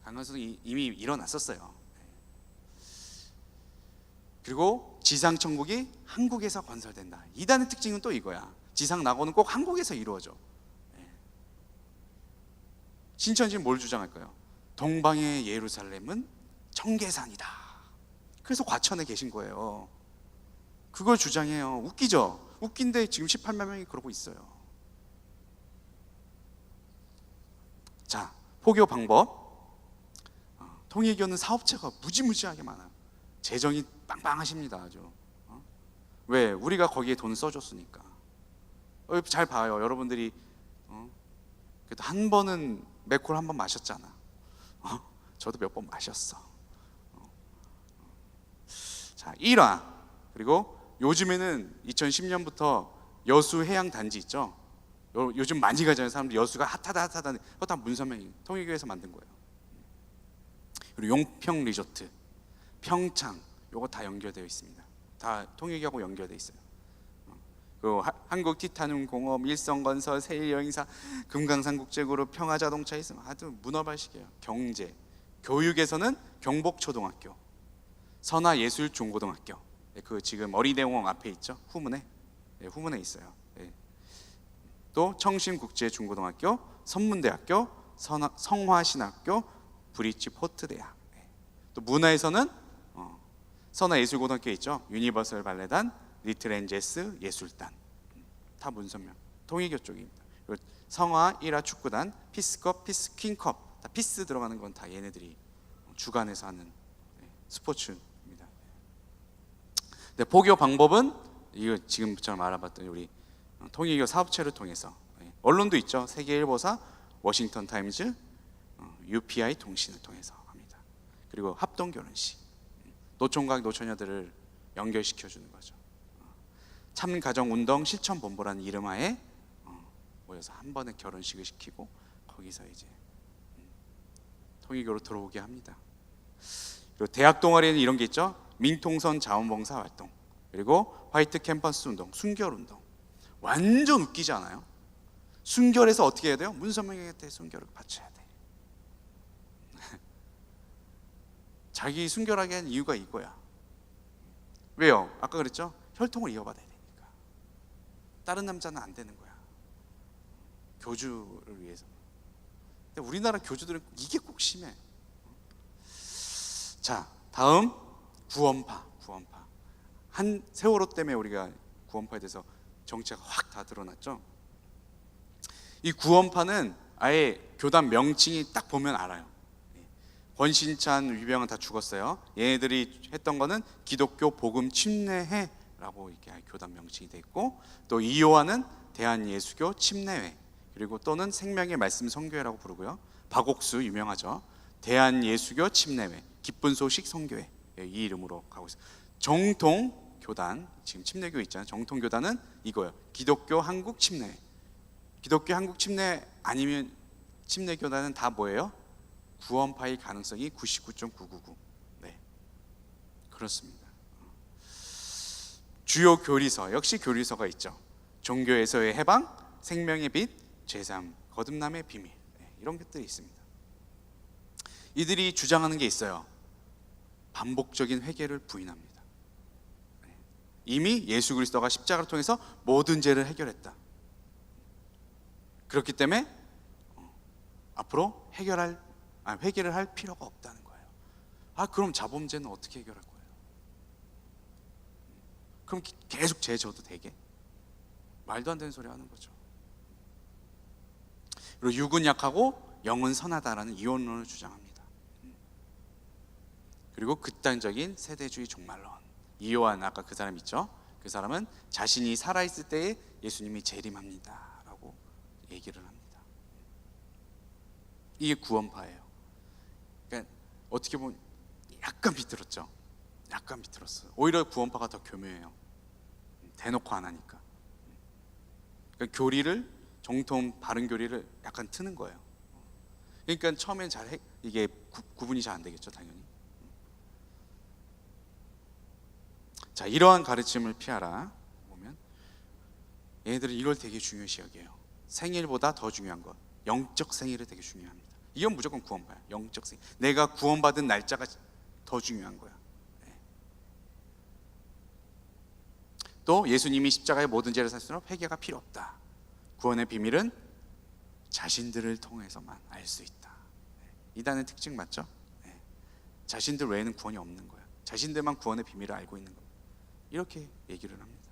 강간은 이미 일어났었어요. 그리고 지상천국이 한국에서 건설된다. 이단의 특징은 또 이거야. 지상 낙원은 꼭 한국에서 이루어져. 신천지는 뭘 주장할까요? 동방의 예루살렘은 청계산이다. 그래서 과천에 계신 거예요. 그걸 주장해요. 웃기죠? 웃긴데 지금 18만 명이 그러고 있어요. 자, 포교 방법. 통일교는 사업체가 무지무지하게 많아요. 재정이 빵빵하십니다, 아주. 왜? 우리가 거기에 돈을 써줬으니까. 잘 봐요. 여러분들이 그래도 한 번은 맥콜 한 번 마셨잖아. 저도 몇 번 마셨어. 자, 1화. 그리고 요즘에는 2010년부터 여수 해양 단지 있죠. 요즘 많이 가잖아요. 사람들 여수가 핫하다. 그거 다 문선명이 통일교에서 만든 거예요. 그리고 용평 리조트, 평창, 요거 다 연결되어 있습니다. 다 통일교하고 연결되어 있어요. 그 한국 티타늄공업, 일성건설, 세일여행사, 금강산국제그룹, 평화자동차 있으면 아주 문어발식이에요. 경제, 교육에서는 경복초등학교, 선화예술중고등학교, 그 지금 어린이대공원 앞에 있죠. 후문에, 후문에 있어요. 또 청신국제중고등학교, 선문대학교, 성화신학교, 브리치포트대학. 또 문화에서는 선화예술고등학교 있죠. 유니버설 발레단, 리틀엔제스 예술단, 다 문선명 통일교 쪽입니다. 그리고 성화 1화 축구단, 피스컵, 피스퀸컵, 다 피스 들어가는 건 다 얘네들이 주관해서 하는 스포츠입니다. 근데 포교 방법은 이거 지금처럼 알아봤더니 우리 통일교 사업체를 통해서, 언론도 있죠. 세계일보사, 워싱턴 타임즈, UPI 통신을 통해서 합니다. 그리고 합동 결혼식, 노총각 노처녀들을 연결시켜 주는 거죠. 참가정운동 실천본부라는 이름하에 모여서 한 번에 결혼식을 시키고 거기서 이제 통일교로 들어오게 합니다. 그리고 대학 동아리에는 이런 게 있죠. 민통선 자원봉사 활동, 그리고 화이트 캠퍼스 운동, 순결운동. 완전 웃기지 않아요? 순결해서 어떻게 해야 돼요? 문선명한테 순결을 바쳐야 돼. 자기 순결하게 한 이유가 이거야. 왜요? 아까 그랬죠? 혈통을 이어받아야 되니까. 다른 남자는 안 되는 거야. 교주를 위해서. 근데 우리나라 교주들은 이게 꼭 심해. 자, 다음 구원파. 한 세월호 때문에 우리가 구원파에 대해서 정체가 확 다 드러났죠. 이 구원파는 아예 교단 명칭이 딱 보면 알아요. 권신찬, 유병은 다 죽었어요. 얘네들이 했던 거는 기독교 복음 침례회라고 이렇게 교단 명칭이 돼 있고, 또 이요한은 대한예수교 침례회, 그리고 또는 생명의 말씀 선교회라고 부르고요. 박옥수 유명하죠. 대한예수교 침례회, 기쁜 소식 선교회, 이 이름으로 가고 있어요. 정통 교단, 지금 침례교 있잖아요. 정통 교단은 이거예요. 기독교 한국 침례회. 기독교 한국 침례 아니면 침례교단은 다 뭐예요? 구원파의 가능성이 99.999. 네, 그렇습니다. 주요 교리서, 역시 교리서가 있죠. 종교에서의 해방, 생명의 빛, 제3, 거듭남의 비밀, 이런 것들이 있습니다. 이들이 주장하는 게 있어요. 반복적인 회개를 부인합니다. 이미 예수 그리스도가 십자가를 통해서 모든 죄를 해결했다. 그렇기 때문에 앞으로 회개를 할 필요가 없다는 거예요. 그럼 자범죄는 어떻게 해결할 거예요? 그럼 계속 죄 져도 되게? 말도 안 되는 소리 하는 거죠. 그리고 육은 약하고 영은 선하다라는 이원론을 주장합니다. 그리고 극단적인 세대주의 종말론. 이요한, 아까 그 사람 있죠? 그 사람은 자신이 살아있을 때에 예수님이 재림합니다 라고 얘기를 합니다. 이게 구원파예요. 그러니까 어떻게 보면 약간 비틀었죠. 약간 비틀었어요. 오히려 구원파가 더 교묘해요. 대놓고 안 하니까. 그러니까 교리를, 정통 바른 교리를 약간 트는 거예요. 그러니까 처음엔 이게 구분이 잘 안 되겠죠, 당연히. 자, 이러한 가르침을 피하라 보면 얘네들은 이걸 되게 중요시 여겨요. 생일보다 더 중요한 것, 영적 생일을 되게 중요합니다. 이건 무조건 구원파야. 영적 생일, 내가 구원받은 날짜가 더 중요한 거야. 또 예수님이 십자가의 모든 죄를 사시므로 회개가 필요 없다. 구원의 비밀은 자신들을 통해서만 알 수 있다. 이단의 특징 맞죠? 자신들 외에는 구원이 없는 거야. 자신들만 구원의 비밀을 알고 있는 거야. 이렇게 얘기를 합니다.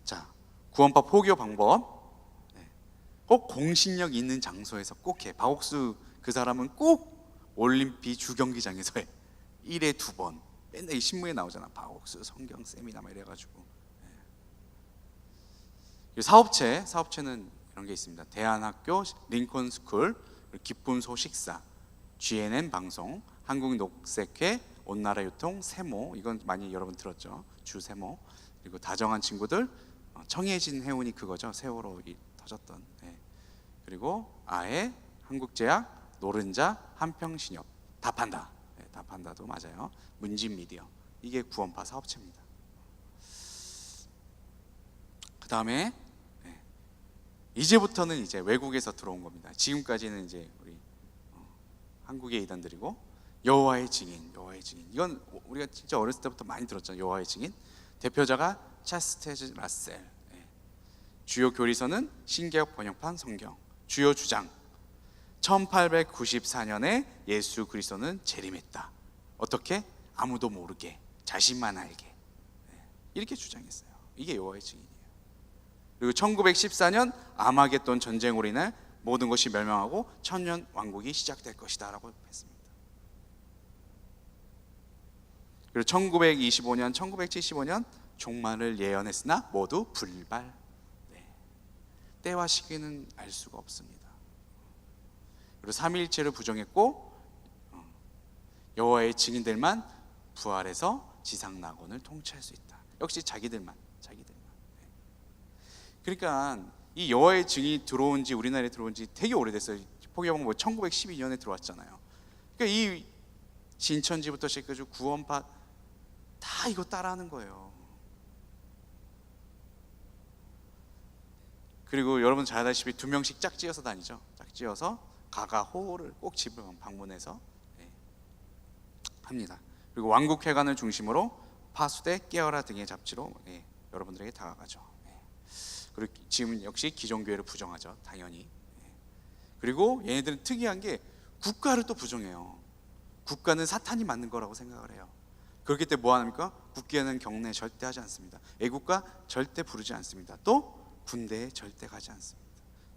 자, 구원파 포교 방법, 꼭 공신력 있는 장소에서 꼭 해. 박옥수 그 사람은 꼭 올림픽 주경기장에서 해. 1회 2번. 맨날 이 신문에 나오잖아. 박옥수 성경 세미나 막 이래가지고. 사업체는 이런 게 있습니다. 대안학교, 링컨 스쿨, 기쁨 소식사, GNN 방송, 한국녹색회, 온나라 유통, 세모, 이건 많이 여러분 들었죠. 주세모. 그리고 다정한 친구들, 청해진 해운이 그거죠. 세월호 터졌던. 그리고 아예, 한국제약, 노른자, 한평신협, 다 판다. 다 판다도 맞아요. 문진미디어. 이게 구원파 사업체입니다. 그 다음에 이제부터는 이제 외국에서 들어온 겁니다. 지금까지는 이제 우리 한국의 이단들이고, 여호와의 증인. 이건 우리가 진짜 어렸을 때부터 많이 들었잖아요. 여호와의 증인. 대표자가 차스테즈 라셀. 주요 교리서는 신개역 번역판 성경. 주요 주장. 1894년에 예수 그리스도는 재림했다. 어떻게? 아무도 모르게, 자신만 알게. 이렇게 주장했어요. 이게 여호와의 증인이에요. 그리고 1914년 아마겟돈 전쟁으로 인해 모든 것이 멸망하고 천년 왕국이 시작될 것이다 라고 했습니다. 그리고 1925년, 1975년 종말을 예언했으나 모두 불발. 때와 시기는 알 수가 없습니다. 그리고 삼위일체를 부정했고, 여호와의 증인들만 부활해서 지상 낙원을 통치할 수 있다. 역시 자기들만. 그러니까 이 여호와의 증인이 들어온 지, 우리나라에 들어온 지 되게 오래됐어요. 포교방법 뭐 1912년에 들어왔잖아요. 그러니까 이 신천지부터 시작해서 구원파 다 이거 따라하는 거예요. 그리고 여러분 잘 아시다시피 2명씩 짝지어서 다니죠. 짝지어서 가가호를 꼭 집을 방문해서 합니다. 그리고 왕국회관을 중심으로 파수대, 깨어라 등의 잡지로 여러분들에게 다가가죠. 그리고 지금 역시 기존교회를 부정하죠. 당연히. 그리고 얘네들은 특이한 게 국가를 또 부정해요. 국가는 사탄이 만든 거라고 생각을 해요. 그렇기 때문에 뭐 합니까? 국기에는 경례 절대 하지 않습니다. 애국가 절대 부르지 않습니다. 또 군대에 절대 가지 않습니다.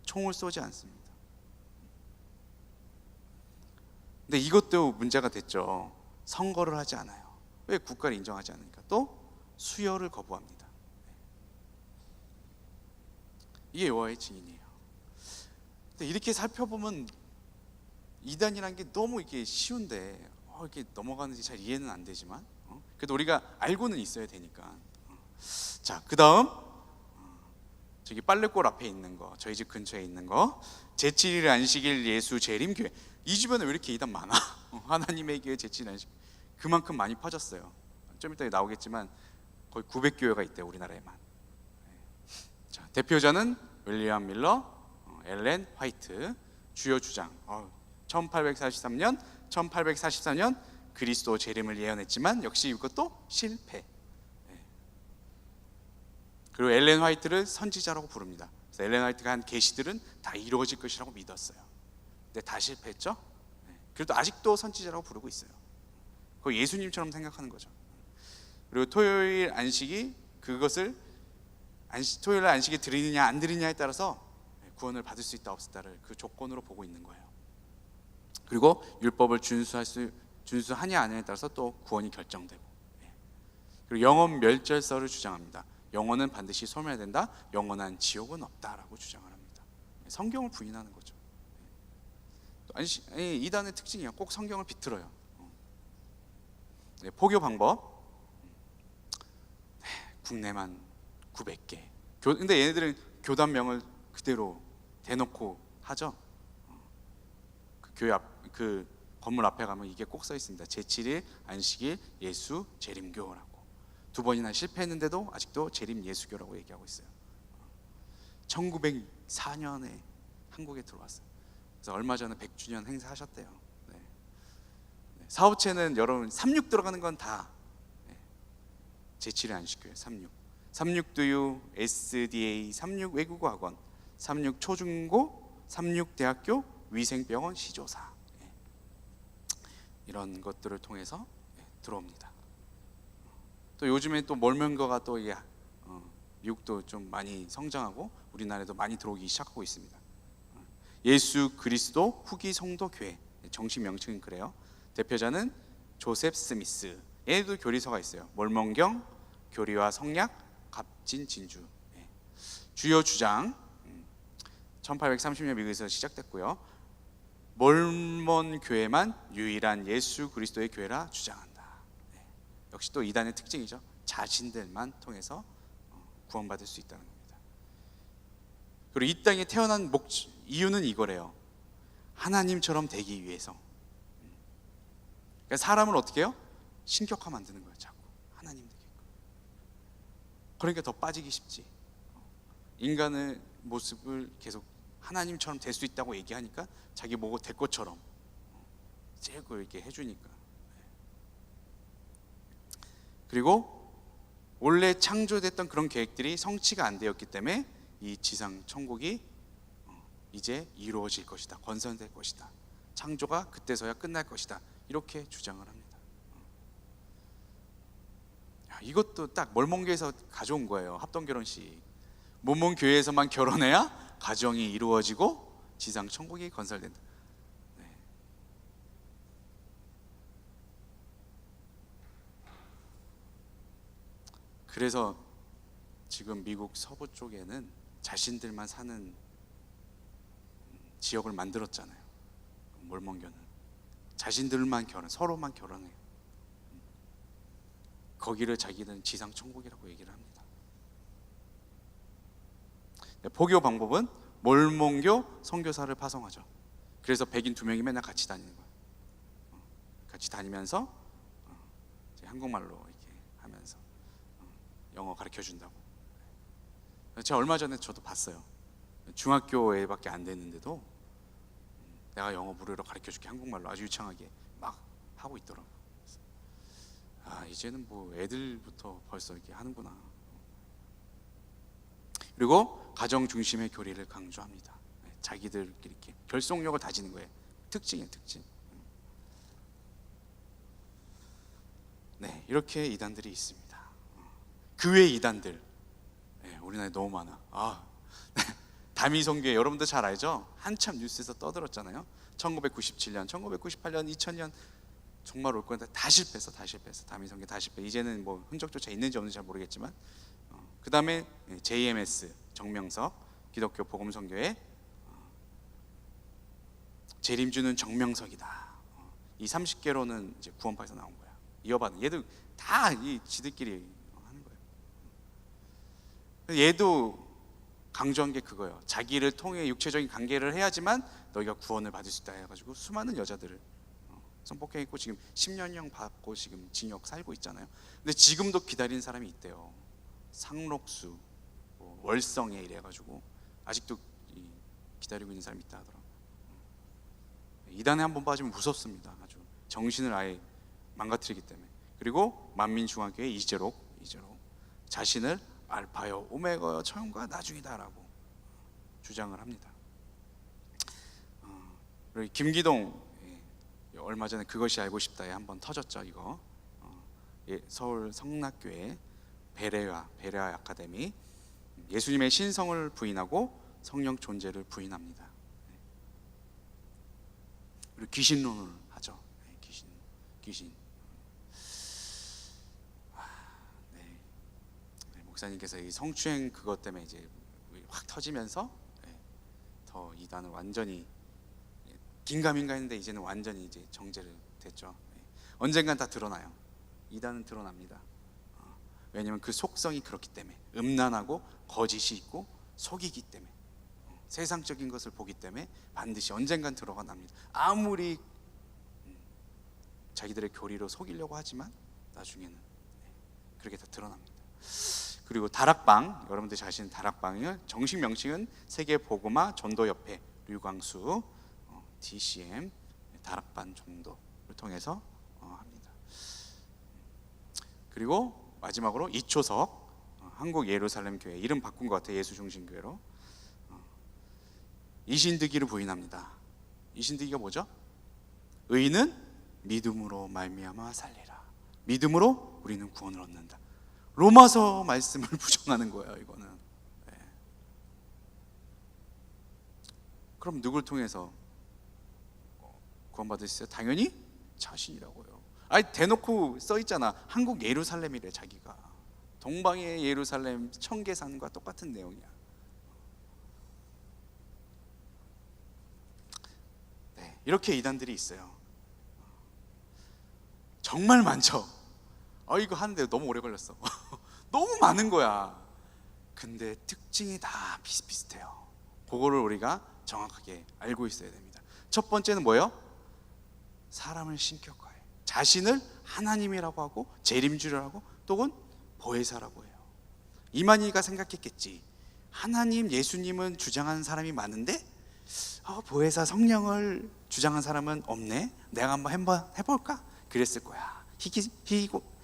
총을 쏘지 않습니다. 근데 이것도 문제가 됐죠. 선거를 하지 않아요. 왜? 국가를 인정하지 않으니까. 또 수여를 거부합니다. 이게 여호와의 증인이에요. 근데 이렇게 살펴보면 이단이라는 게 너무 이게 쉬운데 이렇게 넘어가는지 잘 이해는 안 되지만 그래도 우리가 알고는 있어야 되니까. 자, 그 다음 저기 빨래골 앞에 있는 거, 저희 집 근처에 있는 거, 제7일 안식일 예수 재림교회. 이 주변에 왜 이렇게 이단 많아? 하나님의 교회 제7일 안식, 그만큼 많이 퍼졌어요. 좀 이따 나오겠지만 거의 900교회가 있대요, 우리나라에만. 자, 대표자는 윌리엄 밀러, 엘렌 화이트. 주요 주장 1844년 그리스도 재림을 예언했지만 역시 이것도 실패. 그리고 엘렌 화이트를 선지자라고 부릅니다. 그래서 엘렌 화이트가 한 계시들은 다 이루어질 것이라고 믿었어요. 근데 다 실패했죠. 그래도 아직도 선지자라고 부르고 있어요. 그거 예수님처럼 생각하는 거죠. 그리고 토요일 안식이, 그것을 토요일 안식에 드리느냐 안 드리느냐에 따라서 구원을 받을 수 있다 없었다를 그 조건으로 보고 있는 거예요. 그리고 율법을 준수하냐 안 하냐에 따라서 또 구원이 결정되고, 그리고 영원 멸절설을 주장합니다. 영혼은 반드시 소멸된다. 영원한 지옥은 없다라고 주장을 합니다. 성경을 부인하는 거죠. 아니, 이단의 특징이야. 꼭 성경을 비틀어요. 네, 포교 방법. 네, 국내만 900개. 근데 얘네들은 교단명을 그대로 대놓고 하죠. 그 교회 그 건물 앞에 가면 이게 꼭 써 있습니다. 제7일 안식일 예수 재림교라고. 2번이나 실패했는데도 아직도 재림 예수교라고 얘기하고 있어요. 1904년에 한국에 들어왔어요. 그래서 얼마 전에 100주년 행사하셨대요. 네. 사업체는 여러분 36 들어가는 건 다 제7일 안식교예요. 36 두유, SDA, 36 외국어 학원, 36 초중고, 36 대학교, 위생병원, 시조사, 이런 것들을 통해서 들어옵니다. 또 요즘에 또 몰몬교가 또 미국도 좀 많이 성장하고 우리나라에도 많이 들어오기 시작하고 있습니다. 예수 그리스도 후기 성도 교회, 정식 명칭은 그래요. 대표자는 조셉 스미스. 얘도 교리서가 있어요. 몰몬경, 교리와 성약, 갑진 진주. 주요 주장 1830년 미국에서 시작됐고요. 몰몬 교회만 유일한 예수 그리스도의 교회라 주장한다. 역시 또 이단의 특징이죠. 자신들만 통해서 구원받을 수 있다는 겁니다. 그리고 이 땅에 태어난 이유는 이거래요. 하나님처럼 되기 위해서. 그러니까 사람을 어떻게 해요? 신격화 만드는 거예요. 자꾸 하나님 되게끔. 그러니까 더 빠지기 쉽지. 인간의 모습을 계속 하나님처럼 될 수 있다고 얘기하니까 자기 보고 될 것처럼 째고 이렇게 해주니까. 그리고 원래 창조됐던 그런 계획들이 성취가 안 되었기 때문에 이 지상 천국이 이제 이루어질 것이다, 건설될 것이다, 창조가 그때서야 끝날 것이다, 이렇게 주장을 합니다. 이것도 딱 몰몬교에서 가져온 거예요. 합동결혼식. 몰몬교회에서만 결혼해야 가정이 이루어지고 지상 천국이 건설된다. 네. 그래서 지금 미국 서부 쪽에는 자신들만 사는 지역을 만들었잖아요. 몰몬교는 자신들만 서로만 결혼해요. 거기를 자기는 지상 천국이라고 얘기를 합니다. 포교 방법은 몰몬교 선교사를 파송하죠. 그래서 백인 2명이 맨날 같이 다니는 거예요. 같이 다니면서 한국말로 이렇게 하면서 영어 가르쳐 준다고. 제가 얼마 전에 저도 봤어요. 중학교에밖에 안 됐는데도 내가 영어 무료로 가르쳐 줄게, 한국말로 아주 유창하게 막 하고 있더라고. 이제는 뭐 애들부터 벌써 이렇게 하는구나. 그리고 가정 중심의 교리를 강조합니다. 자기들끼리 이렇게 결속력을 다지는 거예요. 특징이에요, 특징. 네, 이렇게 이단들이 있습니다. 그 외 이단들, 우리나라에 너무 많아. 다미성교회 여러분들 잘 알죠? 한참 뉴스에서 떠들었잖아요. 1997년, 1998년, 2000년 정말 올 건데 다 실패했어. 다미성교회 다 실패. 이제는 뭐 흔적조차 있는지 없는지 잘 모르겠지만, 그 다음에 JMS 정명석 기독교 복음선교회, 재림주는 정명석이다. 이 30개로는 이제 구원파에서 나온 거야. 이어받은 얘도 다 이 지들끼리 하는 거예요. 얘도 강조한 게 그거예요. 자기를 통해 육체적인 관계를 해야지만 너희가 구원을 받을 수 있다 해가지고 수많은 여자들을 성폭행했고 지금 10년형 받고 지금 징역 살고 있잖아요. 근데 지금도 기다리는 사람이 있대요. 상록수, 월성에 이래가지고 아직도 기다리고 있는 사람이 있다 하더라고요. 이단에 한번 빠지면 무섭습니다. 아주 정신을 아예 망가뜨리기 때문에. 그리고 만민중앙교회 이재록 자신을 알파요 오메가요 처음과 나중이다라고 주장을 합니다. 그리고 김기동, 얼마 전에 그것이 알고 싶다에 한번 터졌죠. 이거 서울 성락교회 베레아 아카데미, 예수님의 신성을 부인하고 성령 존재를 부인합니다. 그리고 귀신론을 하죠. 귀신. 목사님께서 이 성추행 그것 때문에 이제 확 터지면서 더 이단을 완전히 긴가민가 했는데 이제는 완전히 이제 정제를 됐죠. 언젠간 다 드러나요. 이단은 드러납니다. 왜냐하면 그 속성이 그렇기 때문에, 음란하고 거짓이 있고 속이기 때문에, 세상적인 것을 보기 때문에 반드시 언젠간 드러납니다. 아무리 자기들의 교리로 속이려고 하지만 나중에는 그렇게 다 드러납니다. 그리고 다락방, 여러분들 잘 아시는 다락방을 정식 명칭은 세계복음화 전도협회 류광수 DCM 다락방 전도를 통해서 합니다. 그리고 마지막으로 이초석 한국 예루살렘 교회, 이름 바꾼 것 같아요. 예수중심교회로. 이신득이를 부인합니다. 이신득이가 뭐죠? 의인은 믿음으로 말미암아 살리라. 믿음으로 우리는 구원을 얻는다. 로마서 말씀을 부정하는 거예요, 이거는. 그럼 누굴 통해서 구원받을 수 있어요? 당연히 자신이라고요. 아니, 대놓고 써 있잖아. 한국 예루살렘이래, 자기가. 동방의 예루살렘 청계산과 똑같은 내용이야. 네, 이렇게 이단들이 있어요. 정말 많죠. 이거 하는데 너무 오래 걸렸어. 너무 많은 거야. 근데 특징이 다 비슷비슷해요. 그거를 우리가 정확하게 알고 있어야 됩니다. 첫 번째는 뭐예요? 사람을 신격화해. 자신을 하나님이라고 하고 재림주라고, 또는 보혜사라고 해요. 이만희가 생각했겠지. 하나님, 예수님은 주장하는 사람이 많은데 보혜사, 성령을 주장한 사람은 없네. 내가 한번 해볼까? 그랬을 거야.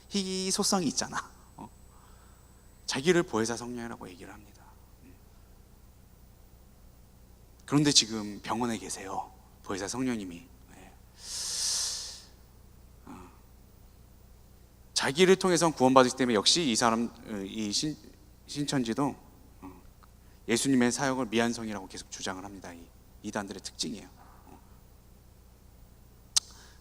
희귀소성이 있잖아. 자기를 보혜사 성령이라고 얘기를 합니다. 그런데 지금 병원에 계세요, 보혜사 성령님이. 자기를 통해서 구원받았기 때문에 역시 이 사람, 이 신천지도 예수님의 사역을 미완성이라고 계속 주장을 합니다. 이 이단들의 특징이에요.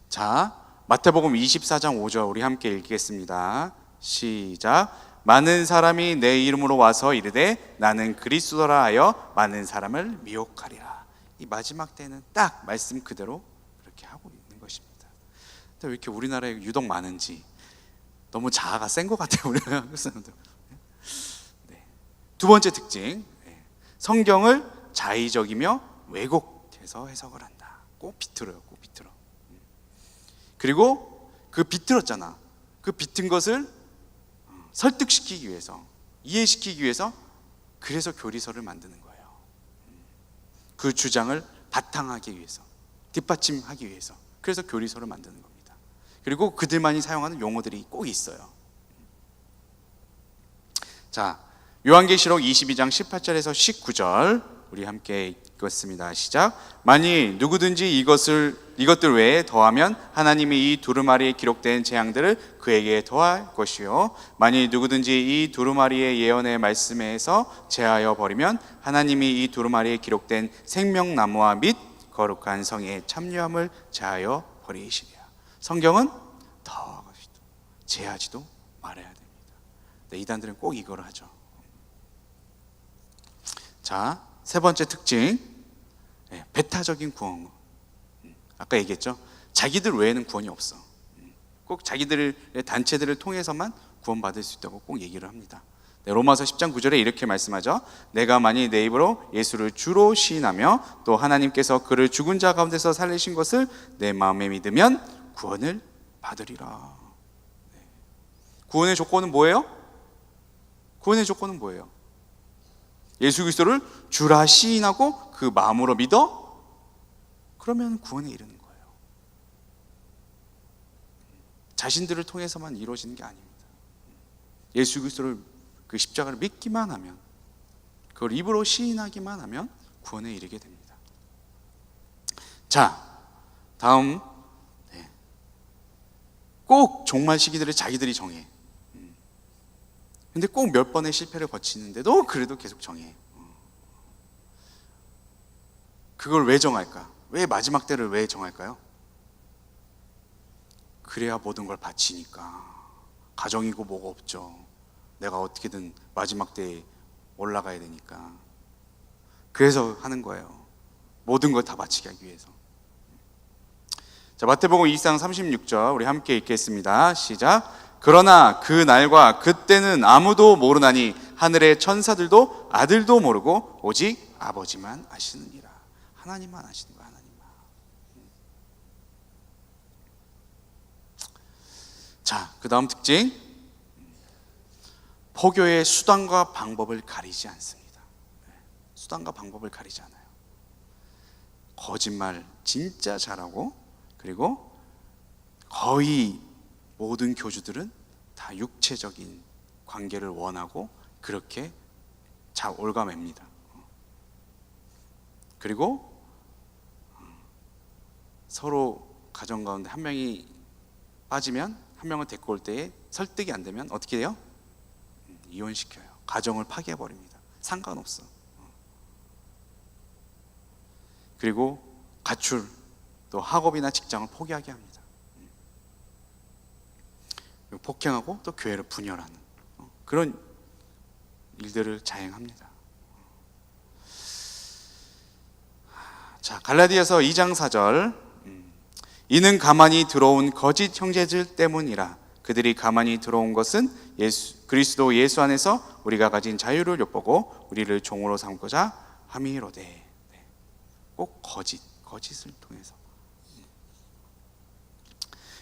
자, 마태복음 24장 5절 우리 함께 읽겠습니다. 시작. 많은 사람이 내 이름으로 와서 이르되 나는 그리스도라 하여 많은 사람을 미혹하리라. 이 마지막 때는 딱 말씀 그대로 그렇게 하고 있는 것입니다. 근데 왜 이렇게 우리나라에 유독 많은지, 너무 자아가 센 것 같아요, 우리 한국 사람들. 네. 두 번째 특징, 성경을 자의적이며 왜곡해서 해석을 한다. 꼭 비틀어요, 꼭 비틀어. 그리고 그 비틀었잖아. 그 비튼 것을 설득시키기 위해서, 이해시키기 위해서, 그래서 교리서를 만드는 거예요. 그 주장을 바탕하기 위해서, 뒷받침하기 위해서, 그래서 교리서를 만드는 겁니다. 그리고 그들만이 사용하는 용어들이 꼭 있어요. 자, 요한계시록 22장 18절에서 19절 우리 함께 읽겠습니다. 시작. 만일 누구든지 이것들 외에 더하면 하나님이 이 두루마리에 기록된 재앙들을 그에게 더할 것이요, 만일 누구든지 이 두루마리의 예언의 말씀에서 제하여 버리면 하나님이 이 두루마리에 기록된 생명나무와 및 거룩한 성의 참여함을 제하여 버리시리라. 성경은 더하지도 제하지도 말아야 됩니다. 네, 이단들은 꼭 이걸 하죠. 자, 세 번째 특징, 배타적인 구원. 아까 얘기했죠. 자기들 외에는 구원이 없어. 꼭 자기들의 단체들을 통해서만 구원받을 수 있다고 꼭 얘기를 합니다. 네, 로마서 10장 9절에 이렇게 말씀하죠. 내가 만일 내 입으로 예수를 주로 시인하며 또 하나님께서 그를 죽은 자 가운데서 살리신 것을 내 마음에 믿으면 구원을 받으리라. 네. 구원의 조건은 뭐예요? 구원의 조건은 뭐예요? 예수 그리스도를 주라 시인하고 그 마음으로 믿어? 그러면 구원에 이르는 거예요. 자신들을 통해서만 이루어지는 게 아닙니다. 예수 그리스도를, 그 십자가를 믿기만 하면, 그걸 입으로 시인하기만 하면 구원에 이르게 됩니다. 자, 다음, 꼭 종말 시기들을 자기들이 정해. 근데 꼭 몇 번의 실패를 거치는데도 그래도 계속 정해. 그걸 왜 정할까? 왜 마지막 때를 왜 정할까요? 그래야 모든 걸 바치니까. 가정이고 뭐가 없죠. 내가 어떻게든 마지막 때에 올라가야 되니까. 그래서 하는 거예요. 모든 걸 다 바치게 하기 위해서. 자, 마태복음 2장 36절 우리 함께 읽겠습니다. 시작. 그러나 그 날과 그때는 아무도 모르나니 하늘의 천사들도 아들도 모르고 오직 아버지만 아시느니라. 하나님만 아시는 거야, 하나님만. 자, 그 다음 특징. 포교의 수단과 방법을 가리지 않습니다. 수단과 방법을 가리지 않아요. 거짓말 진짜 잘하고, 그리고 거의 모든 교주들은 다 육체적인 관계를 원하고 그렇게 올가맵니다. 그리고 서로 가정 가운데 한 명이 빠지면 한 명을 데리고 올 때에 설득이 안 되면 어떻게 해요? 이혼시켜요. 가정을 파괴해버립니다. 상관없어. 그리고 가출, 또 학업이나 직장을 포기하게 합니다. 그리고 폭행하고 또 교회를 분열하는 그런 일들을 자행합니다. 자, 갈라디아서 2장 4절. 이는 가만히 들어온 거짓 형제들 때문이라. 그들이 가만히 들어온 것은 그리스도 예수 안에서 우리가 가진 자유를 엿보고 우리를 종으로 삼고자 함이로되. 꼭 거짓을 통해서.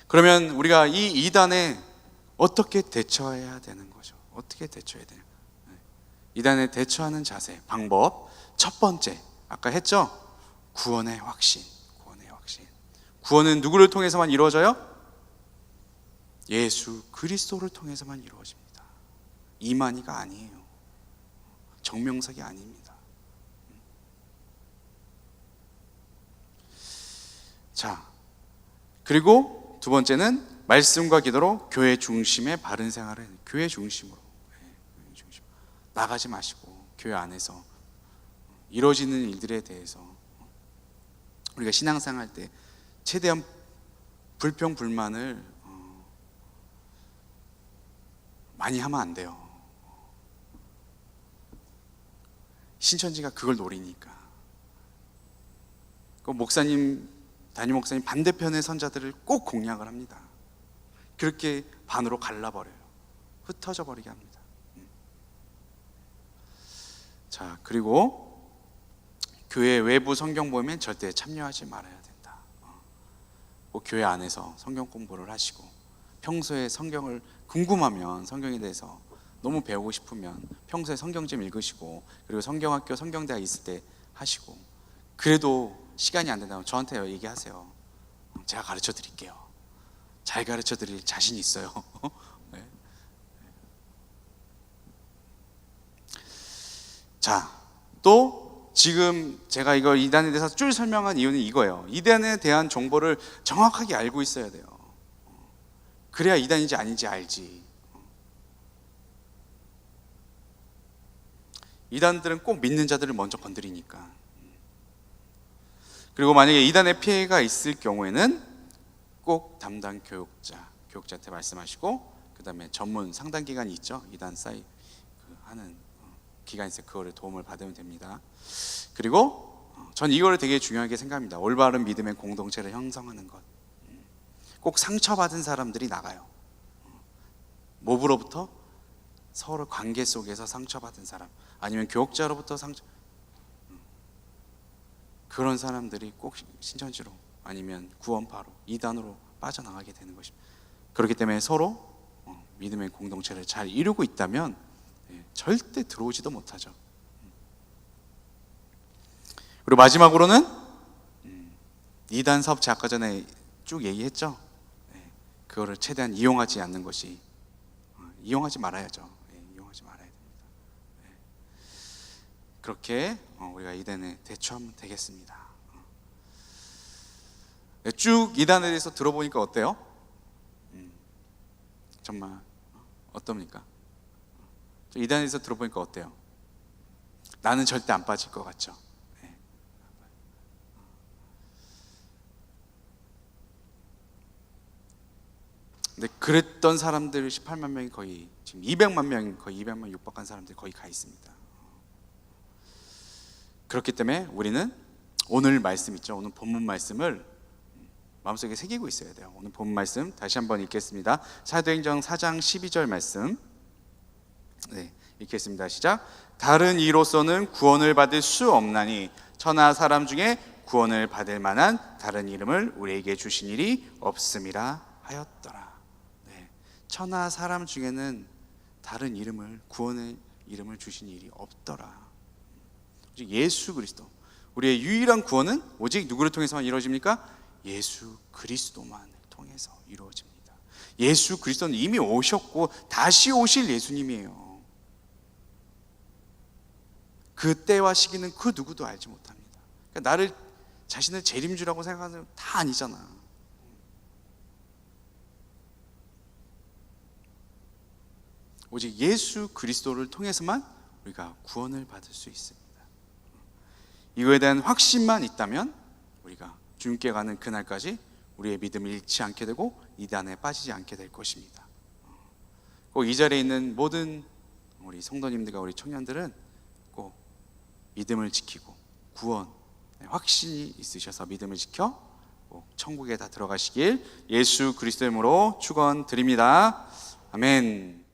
그러면 우리가 이 이단에 어떻게 대처해야 되는 거죠? 어떻게 대처해야 돼요? 이단에 대처하는 자세, 방법. 첫 번째, 아까 했죠? 구원의 확신. 구원은 누구를 통해서만 이루어져요? 예수 그리스도를 통해서만 이루어집니다. 이만희가 아니에요. 정명석이 아닙니다. 자, 그리고 두 번째는 말씀과 기도로 교회 중심의 바른 생활을, 교회 중심으로, 나가지 마시고 교회 안에서 이루어지는 일들에 대해서 우리가 신앙생활 때 최대한 불평 불만을 많이 하면 안 돼요. 신천지가 그걸 노리니까. 그 담임 목사님 반대편의 선자들을 꼭 공략을 합니다. 그렇게 반으로 갈라버려요. 흩어져 버리게 합니다. 자, 그리고 교회 외부 성경 모임엔 절대 참여하지 말아야 된다. 꼭 교회 안에서 성경 공부를 하시고, 평소에 성경을 궁금하면 성경에 대해서 너무 배우고 싶으면 평소에 성경 좀 읽으시고, 그리고 성경학교, 성경대학 있을 때 하시고, 그래도 시간이 안 된다면 저한테 얘기하세요. 제가 가르쳐 드릴게요. 잘 가르쳐 드릴 자신 있어요. 네. 자, 또 지금 제가 이걸 이단에 대해서 쭉 설명한 이유는 이거예요. 이단에 대한 정보를 정확하게 알고 있어야 돼요. 그래야 이단인지 아닌지 알지. 이단들은 꼭 믿는 자들을 먼저 건드리니까. 그리고 만약에 이단의 피해가 있을 경우에는 꼭 담당 교육자한테 말씀하시고, 그 다음에 전문 상담기관이 있죠. 이단 사이 하는 기관이 있어요. 그거를 도움을 받으면 됩니다. 그리고 전 이거를 되게 중요하게 생각합니다. 올바른 믿음의 공동체를 형성하는 것. 꼭 상처받은 사람들이 나가요. 뭐로부터? 서로 관계 속에서 상처받은 사람, 아니면 교육자로부터 그런 사람들이 꼭 신천지로, 아니면 구원파로, 이단으로 빠져나가게 되는 것입니다. 그렇기 때문에 서로 믿음의 공동체를 잘 이루고 있다면 절대 들어오지도 못하죠. 그리고 마지막으로는 이단 사업체, 아까 전에 쭉 얘기했죠. 그거를 최대한 이용하지 않는 것이, 이용하지 말아야죠. 이용하지 말아야 됩니다. 그렇게 우리가 이단에 대처하면 되겠습니다. 쭉 이단에 대해서 들어보니까 어때요? 정말 어떻습니까? 이단에 대해서 들어보니까 어때요? 나는 절대 안 빠질 것 같죠? 근데 그랬던 사람들 18만 명이 거의 지금 200만 명, 거의 200만 육박한 사람들이 거의 가 있습니다. 그렇기 때문에 우리는 오늘 말씀 있죠. 오늘 본문 말씀을 마음속에 새기고 있어야 돼요. 오늘 본 말씀 다시 한번 읽겠습니다. 사도행전 4장 12절 말씀. 네, 읽겠습니다. 시작. 다른 이로서는 구원을 받을 수 없나니 천하 사람 중에 구원을 받을 만한 다른 이름을 우리에게 주신 일이 없음이라 하였더라. 네, 천하 사람 중에는 다른 이름을, 구원의 이름을 주신 일이 없더라. 오직 예수 그리스도, 우리의 유일한 구원은 오직 누구를 통해서만 이루어집니까? 예수 그리스도만을 통해서 이루어집니다. 예수 그리스도는 이미 오셨고 다시 오실 예수님이에요. 그 때와 시기는 그 누구도 알지 못합니다. 그러니까 나를 자신을 재림주라고 생각하는 사람 다 아니잖아. 오직 예수 그리스도를 통해서만 우리가 구원을 받을 수 있습니다. 이거에 대한 확신만 있다면 우리가 주님께 가는 그날까지 우리의 믿음을 잃지 않게 되고 이단에 빠지지 않게 될 것입니다. 꼭 이 자리에 있는 모든 우리 성도님들과 우리 청년들은 꼭 믿음을 지키고 구원, 확신이 있으셔서 믿음을 지켜 꼭 천국에 다 들어가시길 예수 그리스도의 이름으로 축원드립니다. 아멘.